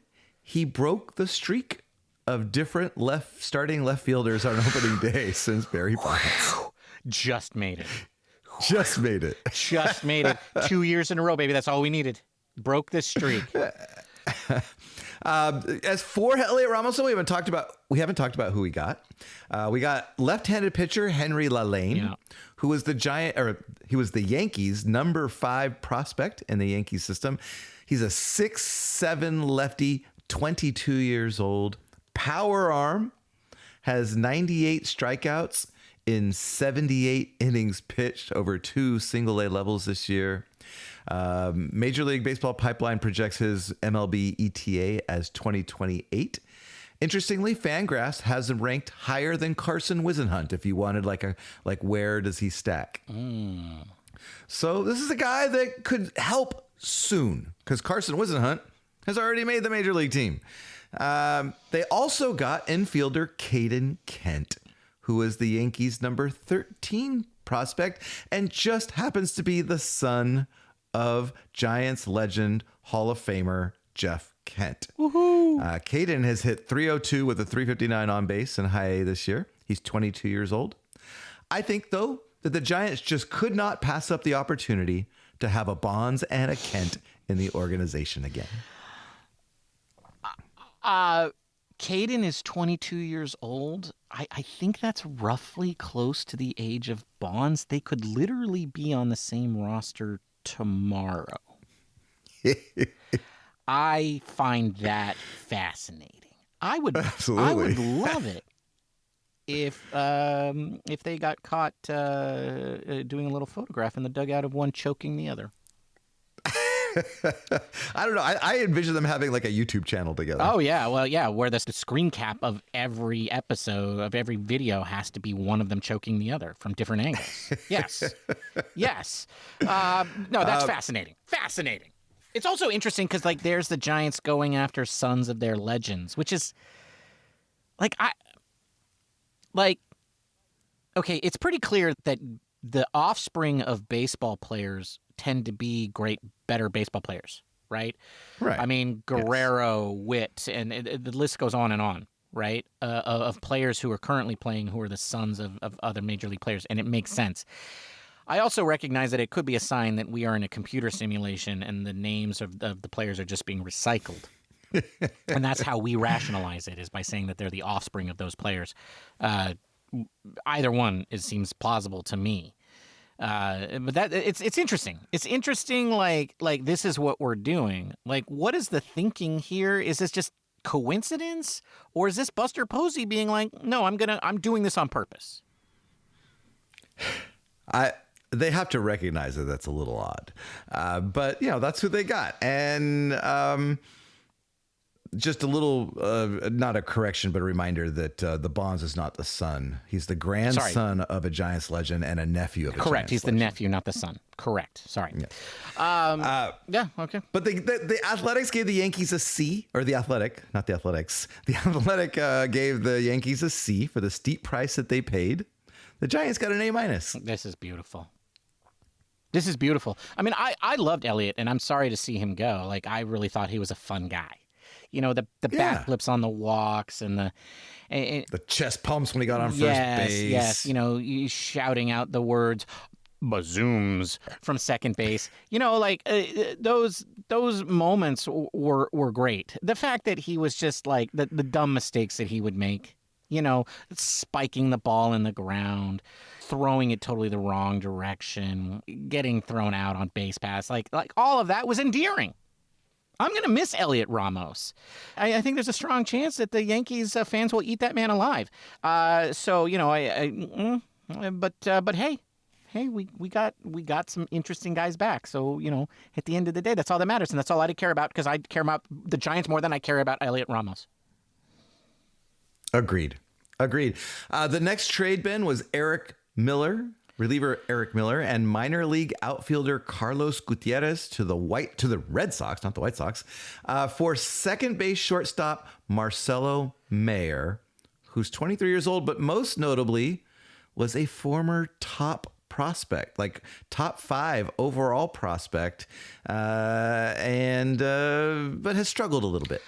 he broke the streak of different starting left fielders on opening day since Barry Bonds. Just made it. Just made it. 2 years in a row, baby. That's all we needed. Broke this streak. As for Heliot Ramos, we haven't talked about who we got. We got left-handed pitcher Henry Lalane, who was he was the Yankees' number 5 prospect in the Yankees system. He's a 6'7" lefty, 22 years old, power arm, has 98 strikeouts in 78 innings pitched over 2 single-A levels this year. Major League Baseball Pipeline projects his MLB ETA as 2028. Interestingly, Fangraphs has him ranked higher than Carson Whisenhunt. If you wanted where does he stack? So this is a guy that could help soon because Carson Whisenhunt has already made the major league team. They also got infielder Caden Kent, who is the Yankees' number 13 prospect and just happens to be the son of Giants legend Hall of Famer Jeff Kent. Woohoo! Caden has hit .302 with a .359 on base in high A this year. He's 22 years old. I think, though, that the Giants just could not pass up the opportunity to have a Bonds and a Kent in the organization again. Caden is 22 years old. I think that's roughly close to the age of Bonds. They could literally be on the same roster tomorrow. I find that fascinating. I would love it if they got caught doing a little photograph in the dugout of one choking the other. I don't know. I envision them having like a YouTube channel together. Oh, yeah. Well, yeah, where the screen cap of every episode of every video has to be one of them choking the other from different angles. Yes. Yes. No, that's fascinating. Fascinating. It's also interesting because, there's the Giants going after sons of their legends, which is, okay, it's pretty clear that the offspring of baseball players tend to be better baseball players, right? Right. I mean, Guerrero, Witt, and the list goes on, right? Of players who are currently playing who are the sons of other major league players, and it makes sense. I also recognize that it could be a sign that we are in a computer simulation and the names of the players are just being recycled. And that's how we rationalize it, is by saying that they're the offspring of those players. Either one seems plausible to me. But that it's interesting. It's interesting. Like this is what we're doing. Like, what is the thinking here? Is this just coincidence, or is this Buster Posey being like, no, I'm doing this on purpose? They have to recognize that that's a little odd, but that's who they got. And just a little, not a correction, but a reminder that the Bonds is not the son. He's the grandson of a Giants legend and a nephew of a Correct. Giants He's legend. the nephew, not the son. Correct. Sorry. Yeah. Okay. But the Athletics gave the Yankees a C, or the Athletic, not the Athletics. The Athletic gave the Yankees a C for the steep price that they paid. The Giants got an A-. This is beautiful. This is beautiful. I mean, I loved Heliot, and I'm sorry to see him go. Like, I really thought he was a fun guy. The backflips on the walks and the chest pumps when he got on first base. Yes, he's shouting out the words bazooms from second base. Those moments were great. The fact that he was just like the dumb mistakes that he would make. Spiking the ball in the ground, throwing it totally the wrong direction, getting thrown out on base pass. Like all of that was endearing. I'm going to miss Heliot Ramos. I think there's a strong chance that the Yankees fans will eat that man alive. But hey, we got some interesting guys back. So, at the end of the day, that's all that matters. And that's all I care about, because I care about the Giants more than I care about Heliot Ramos. Agreed. The next trade, Ben, was Erik Miller, reliever Erik Miller, and minor league outfielder Carlos Gutierrez to the Red Sox, not the White Sox, for second base shortstop Marcelo Mayer, who's 23 years old, but most notably was a former top prospect, like top 5 overall prospect, but has struggled a little bit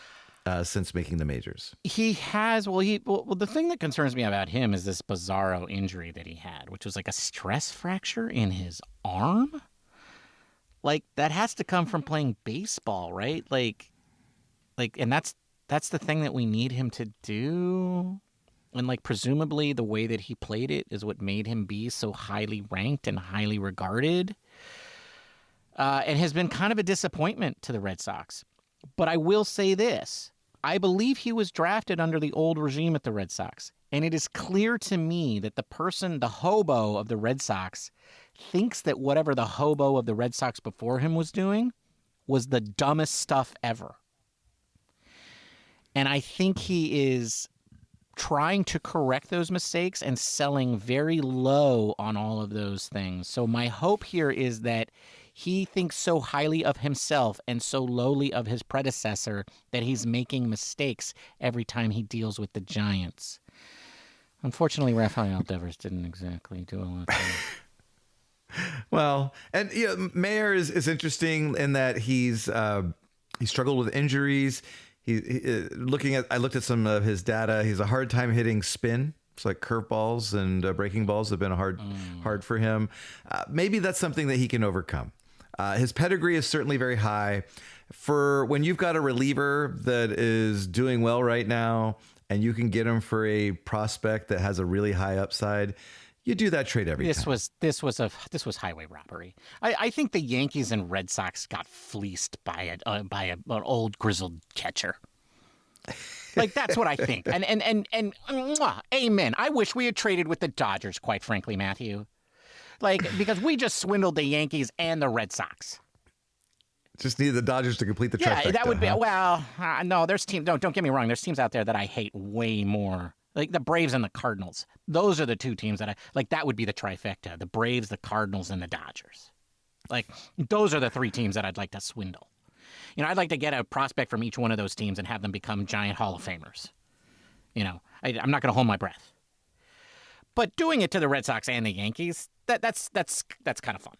since making the majors. He has. Well, the thing that concerns me about him is this bizarro injury that he had, which was like a stress fracture in his arm. Like, that has to come from playing baseball, right? Like, and that's the thing that we need him to do. And like, presumably the way that he played it is what made him be so highly ranked and highly regarded. And has been kind of a disappointment to the Red Sox. But I will say this. I believe he was drafted under the old regime at the Red Sox. And it is clear to me that the hobo of the Red Sox, thinks that whatever the hobo of the Red Sox before him was doing was the dumbest stuff ever. And I think he is trying to correct those mistakes and selling very low on all of those things. So my hope here is that he thinks so highly of himself and so lowly of his predecessor that he's making mistakes every time he deals with the Giants. Unfortunately, Rafael Devers didn't exactly do a lot there. Well, and Mayer is interesting in that he struggled with injuries. I looked at some of his data. He's a hard time hitting spin. It's like curveballs and breaking balls have been hard for him. Maybe that's something that he can overcome. His pedigree is certainly very high. For when you've got a reliever that is doing well right now, and you can get him for a prospect that has a really high upside, you do that trade every time. This was highway robbery. I think the Yankees and Red Sox got fleeced by an old grizzled catcher. Like, that's what I think. And amen. I wish we had traded with the Dodgers, quite frankly, Matthew. Like, because we just swindled the Yankees and the Red Sox. Just need the Dodgers to complete the trifecta. Yeah, that would be, well, no, there's teams, don't get me wrong, there's teams out there that I hate way more. Like the Braves and the Cardinals. Those are the two teams that that would be the trifecta. The Braves, the Cardinals, and the Dodgers. Like, those are the 3 teams that I'd like to swindle. I'd like to get a prospect from each one of those teams and have them become giant Hall of Famers. I'm not going to hold my breath. But doing it to the Red Sox and the Yankees, that's kind of fun.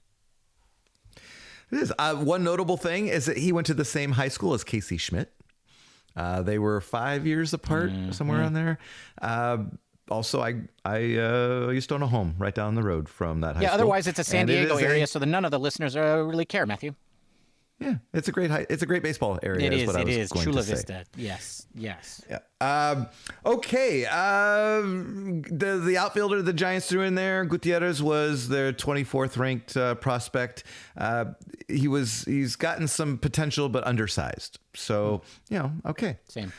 It is. One notable thing is that he went to the same high school as Casey Schmidt. They were 5 years apart, somewhere on there. Also, I used to own a home right down the road from that high school. Yeah, otherwise it's a San And it Diego is area, so none of the listeners really care, Matthew. Yeah, it's a great baseball area. It is. What I was It is. going Chula to say. Vista. Yes. Yes. Yeah. Okay. The outfielder the Giants threw in there, Gutierrez, was their 24th ranked prospect. He's gotten some potential, but undersized. So okay. Same.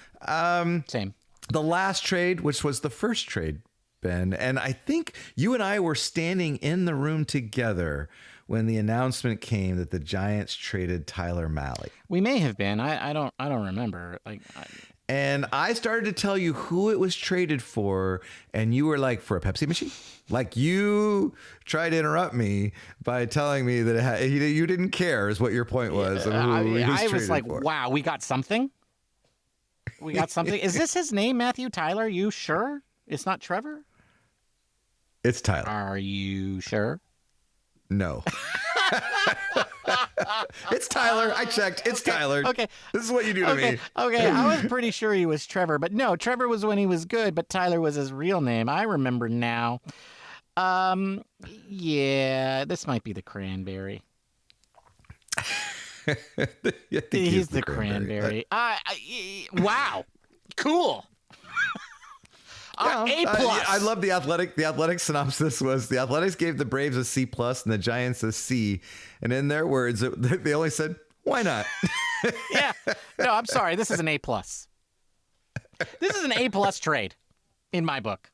Same. The last trade, which was the first trade, Ben, and I think you and I were standing in the room together when the announcement came that the Giants traded Tyler Mahle. We may have been. I don't remember. And I started to tell you who it was traded for, and you were like, for a Pepsi machine? Like, you tried to interrupt me by telling me that you didn't care, is what your point was. Of who I was like, for. wow, we got something? We got something? Is this his name, Matthew? Tyler? You sure? It's not Trevor? It's Tyler. Are you sure? No. It's Tyler. I checked. It's Tyler. Okay. This is what you do to me. Okay. I was pretty sure he was Trevor, but no, Trevor was when he was good, but Tyler was his real name. I remember now. Yeah, this might be the cranberry. He's the cranberry. Wow. Cool. A plus. I love the athletic. The athletic synopsis was the Athletics gave the Braves a C plus and the Giants a C, and in their words, they only said, "Why not?" Yeah. No, I'm sorry. This is an A plus. This is an A plus trade, in my book.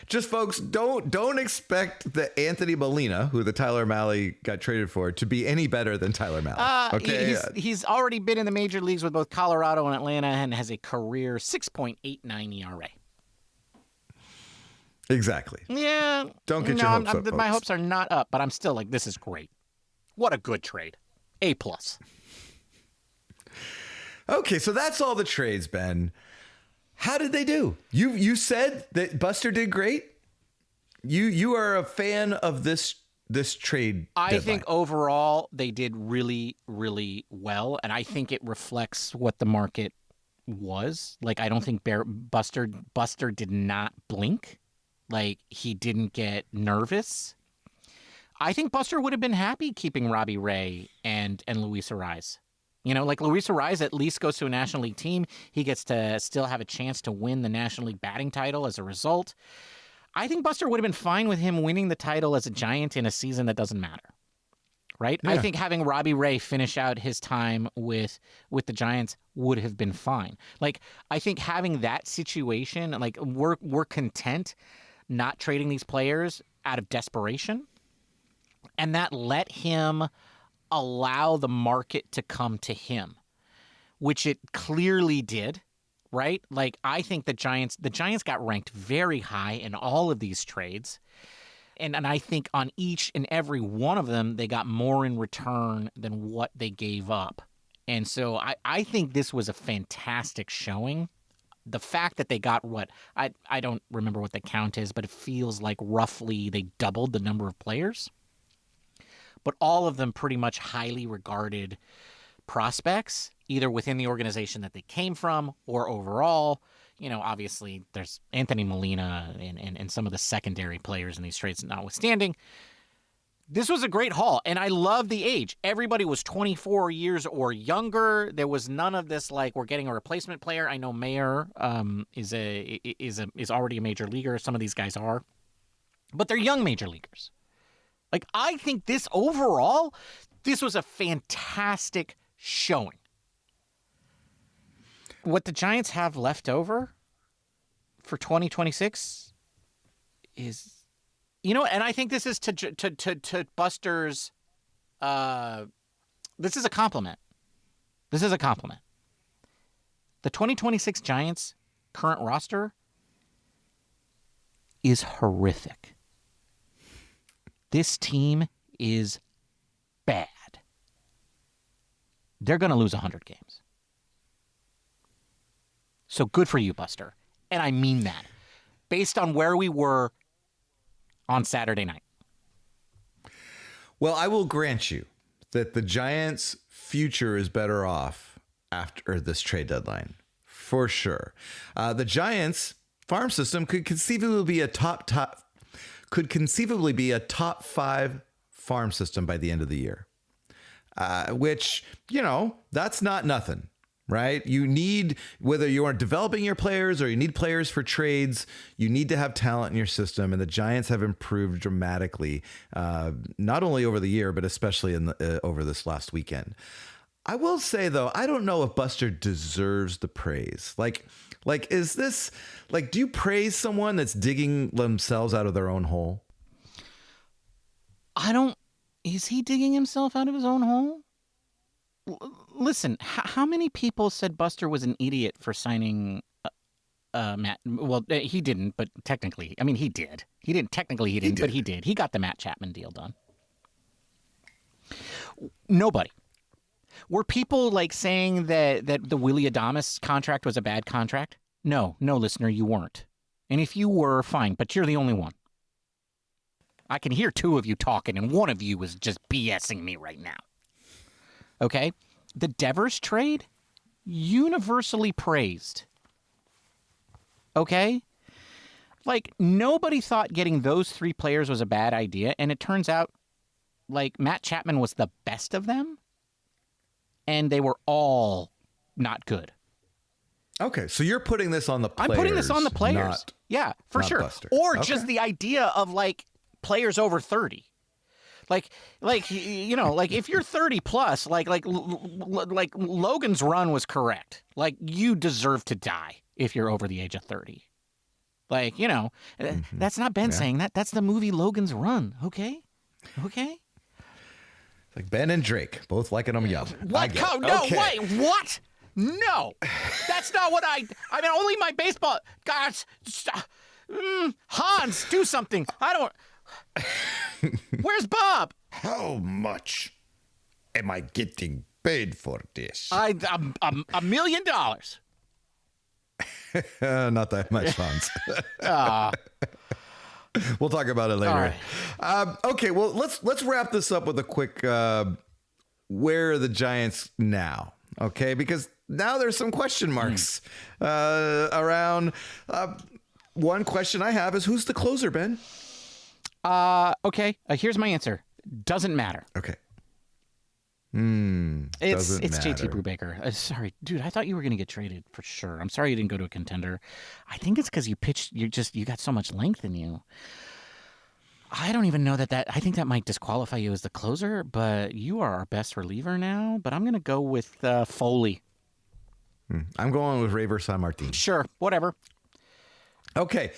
Just folks, don't expect the Anthony Molina, who the Tyler Mahle got traded for, to be any better than Tyler Mahle. Okay, he's already been in the major leagues with both Colorado and Atlanta, and has a career 6.89 ERA. Exactly. Yeah. Don't get your hopes up, my folks. hopes are not up, but I'm still like, this is great. What a good trade. A plus. Okay, so that's all the trades, Ben. How did they do? You said that Buster did great. You are a fan of this trade I deadline. think overall they did really, really well, and I think it reflects what the market was. Like, I don't think Buster did not blink. Like, he didn't get nervous. I think Buster would have been happy keeping Robbie Ray and Luis Arreaz. Like Luis Arreaz at least goes to a National League team. He gets to still have a chance to win the National League batting title as a result. I think Buster would have been fine with him winning the title as a Giant in a season that doesn't matter. Right? Yeah. I think having Robbie Ray finish out his time with the Giants would have been fine. Like, I think having that situation, like, we're content not trading these players out of desperation, and that let him allow the market to come to him, which it clearly did, right? Like, I think the Giants got ranked very high in all of these trades, and I think on each and every one of them, they got more in return than what they gave up. And so I think this was a fantastic showing. The fact that they got what, I don't remember what the count is, but it feels like roughly they doubled the number of players. But all of them pretty much highly regarded prospects, either within the organization that they came from or overall. Obviously there's Anthony Molina and some of the secondary players in these trades notwithstanding. This was a great haul, and I love the age. Everybody was 24 years or younger. There was none of this like we're getting a replacement player. I know Mayer is already a major leaguer. Some of these guys are, but they're young major leaguers. Like, I think this overall, this was a fantastic showing. What the Giants have left over for 2026 is, and I think this is to Buster's, this is a compliment. This is a compliment. The 2026 Giants current roster is horrific. This team is bad. They're going to lose 100 games. So good for you, Buster. And I mean that. Based on where we were on Saturday night. Well, I will grant you that the Giants' future is better off after this trade deadline. For sure. The Giants farm system could conceivably be a top 5 farm system by the end of the year. Which, that's not nothing, right? You need, whether you are developing your players or you need players for trades, you need to have talent in your system. And the Giants have improved dramatically, not only over the year, but especially over this last weekend. I will say, though, I don't know if Buster deserves the praise. Like, is this, like, do you praise someone that's digging themselves out of their own hole? Is he digging himself out of his own hole? Listen, how many people said Buster was an idiot for signing Matt? Well, he didn't, but technically, I mean, he did. He didn't. Technically, he didn't, but he did. He got the Matt Chapman deal done. Nobody. Were people like saying that the Willie Adames contract was a bad contract? No, listener, you weren't. And if you were, fine, but you're the only one. I can hear two of you talking, and one of you is just BSing me right now. Okay? The Devers trade, universally praised. Okay? Like, nobody thought getting those 3 players was a bad idea, and it turns out, like, Matt Chapman was the best of them, and they were all not good. Okay, so you're putting this on the players. I'm putting this on the players. Yeah, for sure. Buster. Or just the idea of, like, players over 30. Like if you're 30 plus, like Logan's run was correct. Like, you deserve to die if you're over the age of 30. Like, that's not Ben saying that. That's the movie Logan's Run. Okay. Like Ben and Drake, both liking them young. What? No, okay. Wait, what? No, that's not what I mean, only my baseball. Gosh, Hans, do something. I don't. Where's Bob? How much am I getting paid for this? $1 million. Not that much, Hans. We'll talk about it later. Right. Okay, well, let's wrap this up with a quick where are the Giants now? Okay, because now there's some question marks around. One question I have is, who's the closer, Ben? Okay. Here's my answer. Doesn't matter. Okay. It's JT Brubaker. Sorry, dude. I thought you were going to get traded for sure. I'm sorry you didn't go to a contender. I think it's because you pitched. You got so much length in you. I don't even know that. I think that might disqualify you as the closer. But you are our best reliever now. But I'm going to go with Foley. I'm going with Raver San Martin. Sure. Whatever. Okay.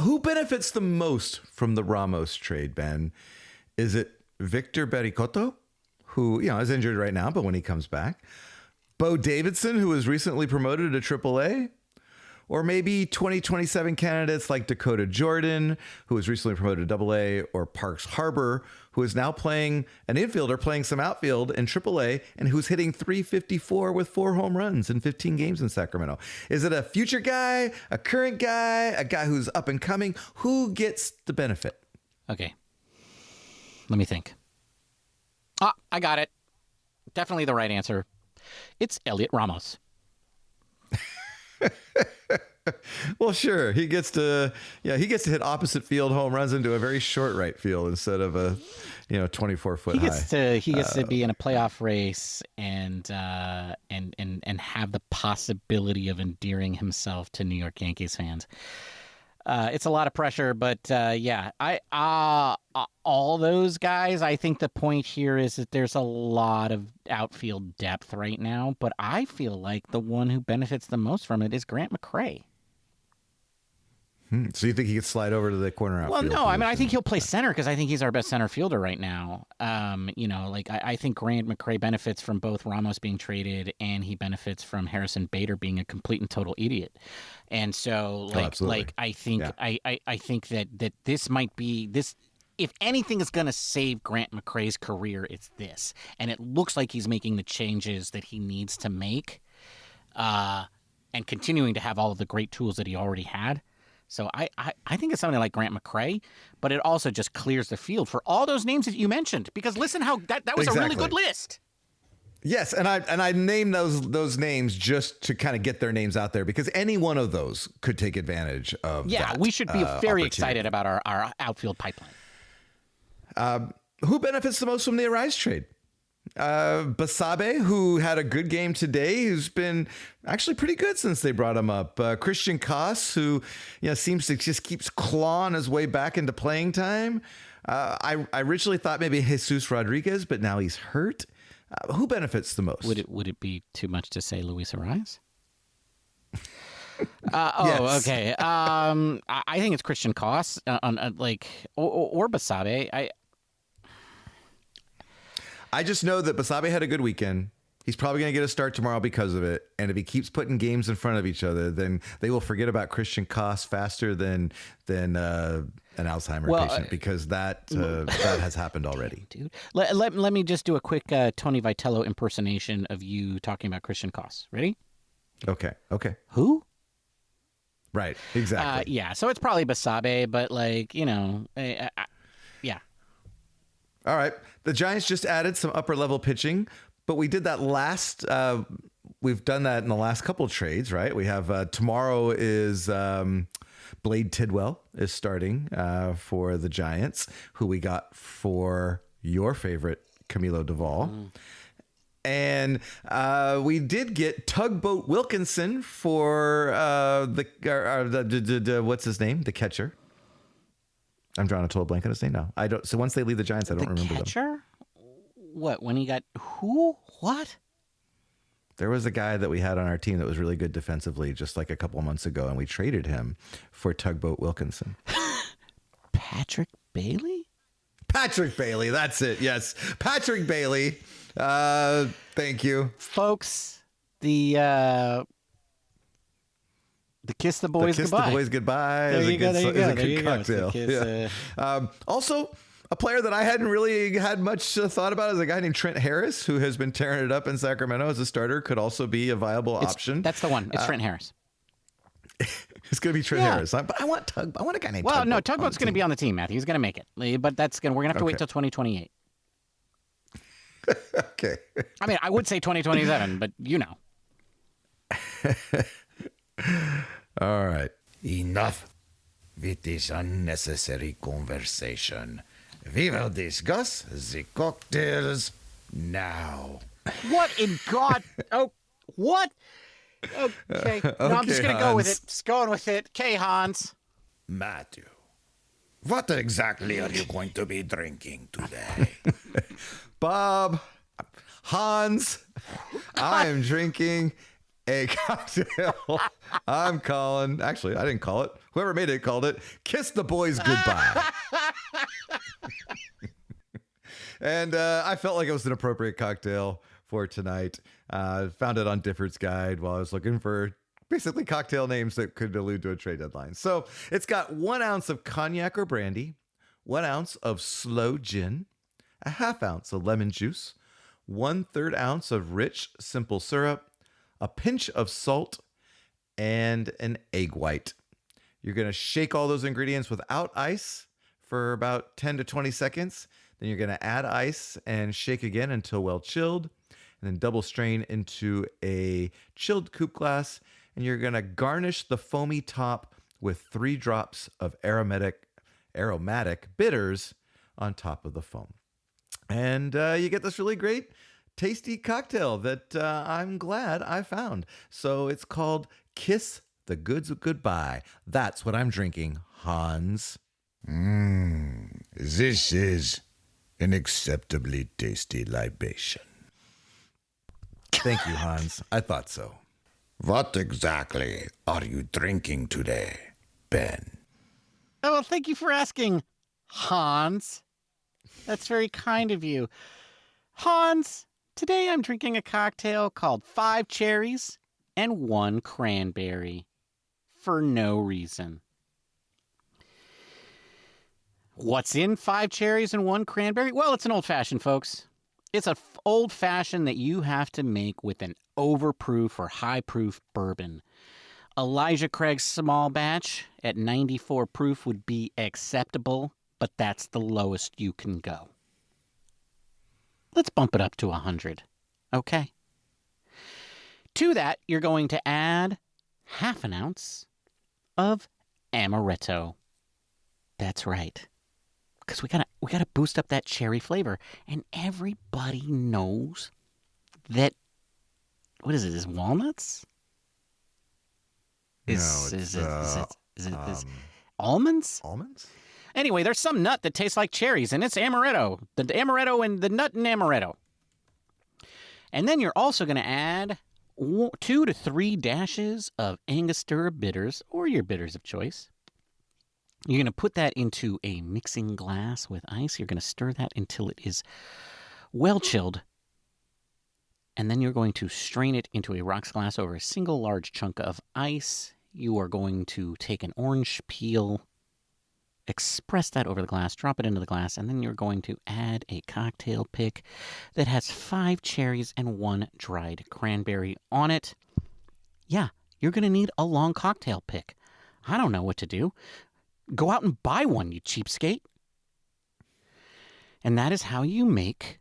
Who benefits the most from the Ramos trade, Ben? Is it Victor Bericotto, who is injured right now, but when he comes back? Bo Davidson, who was recently promoted to AAA? Or maybe 2027 candidates like Dakota Jordan, who was recently promoted to AA, or Parks Harbor, who is now playing an infielder, playing some outfield in AAA, and who's hitting .354 with 4 home runs in 15 games in Sacramento. Is it a future guy, a current guy, a guy who's up and coming? Who gets the benefit? Okay. Let me think. I got it. Definitely the right answer. It's Heliot Ramos. Well, sure. He gets to hit opposite field home runs into a very short right field instead of a 24-foot high. He gets to be in a playoff race and have the possibility of endearing himself to New York Yankees fans. It's a lot of pressure, but all those guys. I think the point here is that there's a lot of outfield depth right now, but I feel like the one who benefits the most from it is Grant McCray. So you think he could slide over to the corner outfield? Well, no. I mean, I think he'll play center because I think he's our best center fielder right now. I think Grant McCray benefits from both Ramos being traded and he benefits from Harrison Bader being a complete and total idiot. And so, I think that this might be this. If anything is going to save Grant McCray's career, it's this. And it looks like he's making the changes that he needs to make, and continuing to have all of the great tools that he already had. So I think it's something like Grant McCray, but it also just clears the field for all those names that you mentioned. Because listen how that was a really good list. Yes, and I name those names just to kind of get their names out there because any one of those could take advantage of. Yeah, that, we should be very excited about our outfield pipeline. Who benefits the most from the Arreaz trade? Basabe, who had a good game today, who's been actually pretty good since they brought him up. Christian Koss, who seems to just keeps clawing his way back into playing time. I originally thought maybe Jesus Rodriguez, but now he's hurt. Who benefits the most? Would it be too much to say Luis Arreaz? Yes. Okay. I think it's Christian Koss or Basabe. I just know that Basabe had a good weekend. He's probably going to get a start tomorrow because of it. And if he keeps putting games in front of each other, then they will forget about Christian Koss faster than an Alzheimer patient because that has happened already. Dude, let me just do a quick Tony Vitello impersonation of you talking about Christian Koss. Ready? Okay. Who? Right. Exactly. Yeah. So it's probably Basabe, but yeah. All right. The Giants just added some upper level pitching, but we did that we've done that in the last couple of trades, right? We have tomorrow is Blade Tidwell is starting for the Giants, who we got for your favorite Camilo Duvall. And we did get Tugboat Wilkinson for what's his name? The catcher. I'm drawing a total blank on his name now. I don't. So once they leave the Giants, I don't remember them. Catcher? What? When he got who? What? There was a guy that we had on our team that was really good defensively just like a couple of months ago, and we traded him for Tugboat Wilkinson. Patrick Bailey? Patrick Bailey. That's it. Yes. Patrick Bailey. Thank you. Folks, the Kiss the Boys Goodbye. Kiss the Boys Goodbye There is you go, there you go, a there you good go. cocktail. Kiss, Yeah. Also, a player that I hadn't really had much thought about is a guy named Trent Harris, who has been tearing it up in Sacramento as a starter, could also be a viable option. That's the one. It's Trent Harris. It's going to be Trent Harris. But I want a guy named Tugboat. Well, no, Tugboat's going to be on the team, Matthew. He's going to make it. But we're going to have to wait till 2028. Okay. I mean, I would say 2027, but you know. All right. Enough with this unnecessary conversation. We will discuss the cocktails now. What in God? Oh, what? Okay. No, I'm just going to go with it. Just going with it. Okay, Hans. Matthew, what exactly are you going to be drinking today? Bob, Hans, I am drinking a cocktail. I'm calling. Actually, I didn't call it. Whoever made it called it. Kiss the Boys Goodbye. And I felt like it was an appropriate cocktail for tonight. Found it on Difford's Guide while I was looking for basically cocktail names that could allude to a trade deadline. So it's got 1 ounce of cognac or brandy, 1 ounce of Sloe Gin, a ½ ounce of lemon juice, 1/3 ounce of rich simple syrup, a pinch of salt, and an egg white. You're going to shake all those ingredients without ice for about 10 to 20 seconds. Then you're going to add ice and shake again until well chilled, and then double strain into a chilled coupe glass. And you're going to garnish the foamy top with 3 drops of aromatic bitters on top of the foam. And you get this really great, tasty cocktail that I'm glad I found. So it's called Kiss the Goods Goodbye. That's what I'm drinking, Hans. This is an acceptably tasty libation. Thank you, Hans. I thought so. What exactly are you drinking today, Ben? Oh, well, thank you for asking, Hans. That's very kind of you. Hans, today I'm drinking a cocktail called 5 Cherries and 1 Cranberry. For no reason. What's in 5 cherries and 1 cranberry? Well, it's an old-fashioned, folks. It's an old-fashioned that you have to make with an overproof or high-proof bourbon. Elijah Craig's small batch at 94 proof would be acceptable, but that's the lowest you can go. Let's bump it up to 100. Okay. To that, you're going to add half an ounce of Amaretto. That's right. Because we gotta boost up that cherry flavor. And everybody knows that, what is it, is walnuts? Is it almonds? Almonds? Anyway, there's some nut that tastes like cherries, and it's Amaretto. The Amaretto and the nut and Amaretto. And then you're also going to add 2 to 3 dashes of Angostura bitters, or your bitters of choice. You're going to put that into a mixing glass with ice. You're going to stir that until it is well chilled. And then you're going to strain it into a rocks glass over a single large chunk of ice. You are going to take an orange peel, express that over the glass, drop it into the glass, and then you're going to add a cocktail pick that has 5 cherries and 1 dried cranberry on it. Yeah, you're going to need a long cocktail pick. I don't know what to do. Go out and buy one, you cheapskate. And that is how you make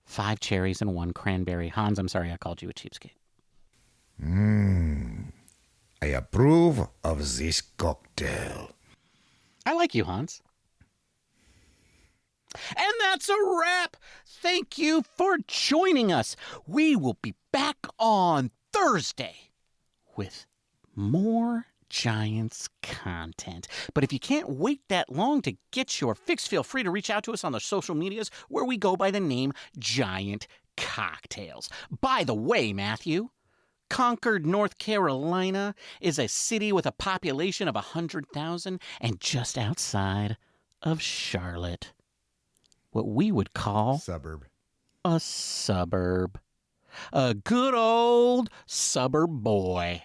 5 cherries and 1 cranberry. Hans, I'm sorry I called you a cheapskate. I approve of this cocktail. I like you, Hans. And that's a wrap. Thank you for joining us. We will be back on Thursday with more Giants content. But if you can't wait that long to get your fix, feel free to reach out to us on the social medias where we go by the name Giant Cocktails. By the way, Matthew, Concord, North Carolina is a city with a population of 100,000 and just outside of Charlotte. What we would call Suburb. a suburb. A good old suburb boy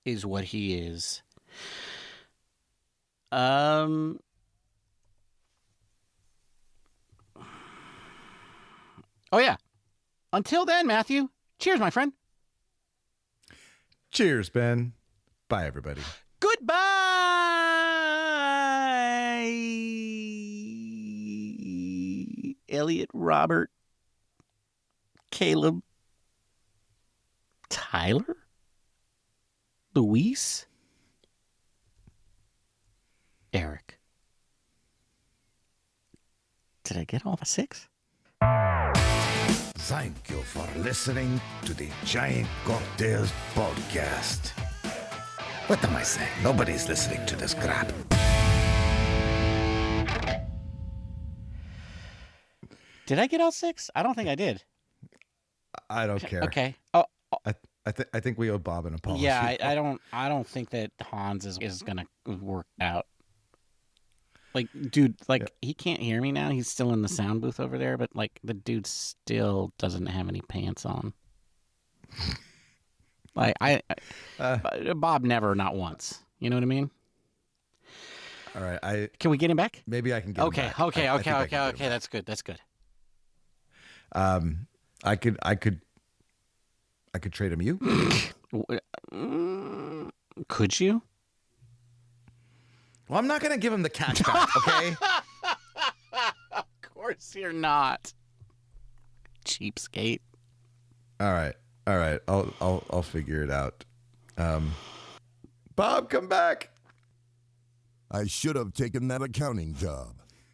is what he is. Oh yeah. Until then, Matthew, cheers, my friend. Cheers, Ben. Bye, everybody. Goodbye, Elliot, Robert, Caleb, Tyler, Luis, Erik. Did I get all the 6? Thank you for listening to the Giant Cocktails podcast. What am I saying? Nobody's listening to this crap. Did I get all 6? I don't think I did. I don't care. Okay. Oh, I think we owe Bob an apology. yeah. I don't think that Hans is gonna work out. Like, dude, like, he can't hear me now. He's still in the sound booth over there, but, like, the dude still doesn't have any pants on. Like, Bob never, not once. You know what I mean? All right. Can we get him back? Maybe I can get him back. Okay. That's good. I could trade him you. Could you? Well, I'm not going to give him the cash back, okay? Of course you're not. Cheapskate. All right. I'll figure it out. Bob, come back. I should have taken that accounting job.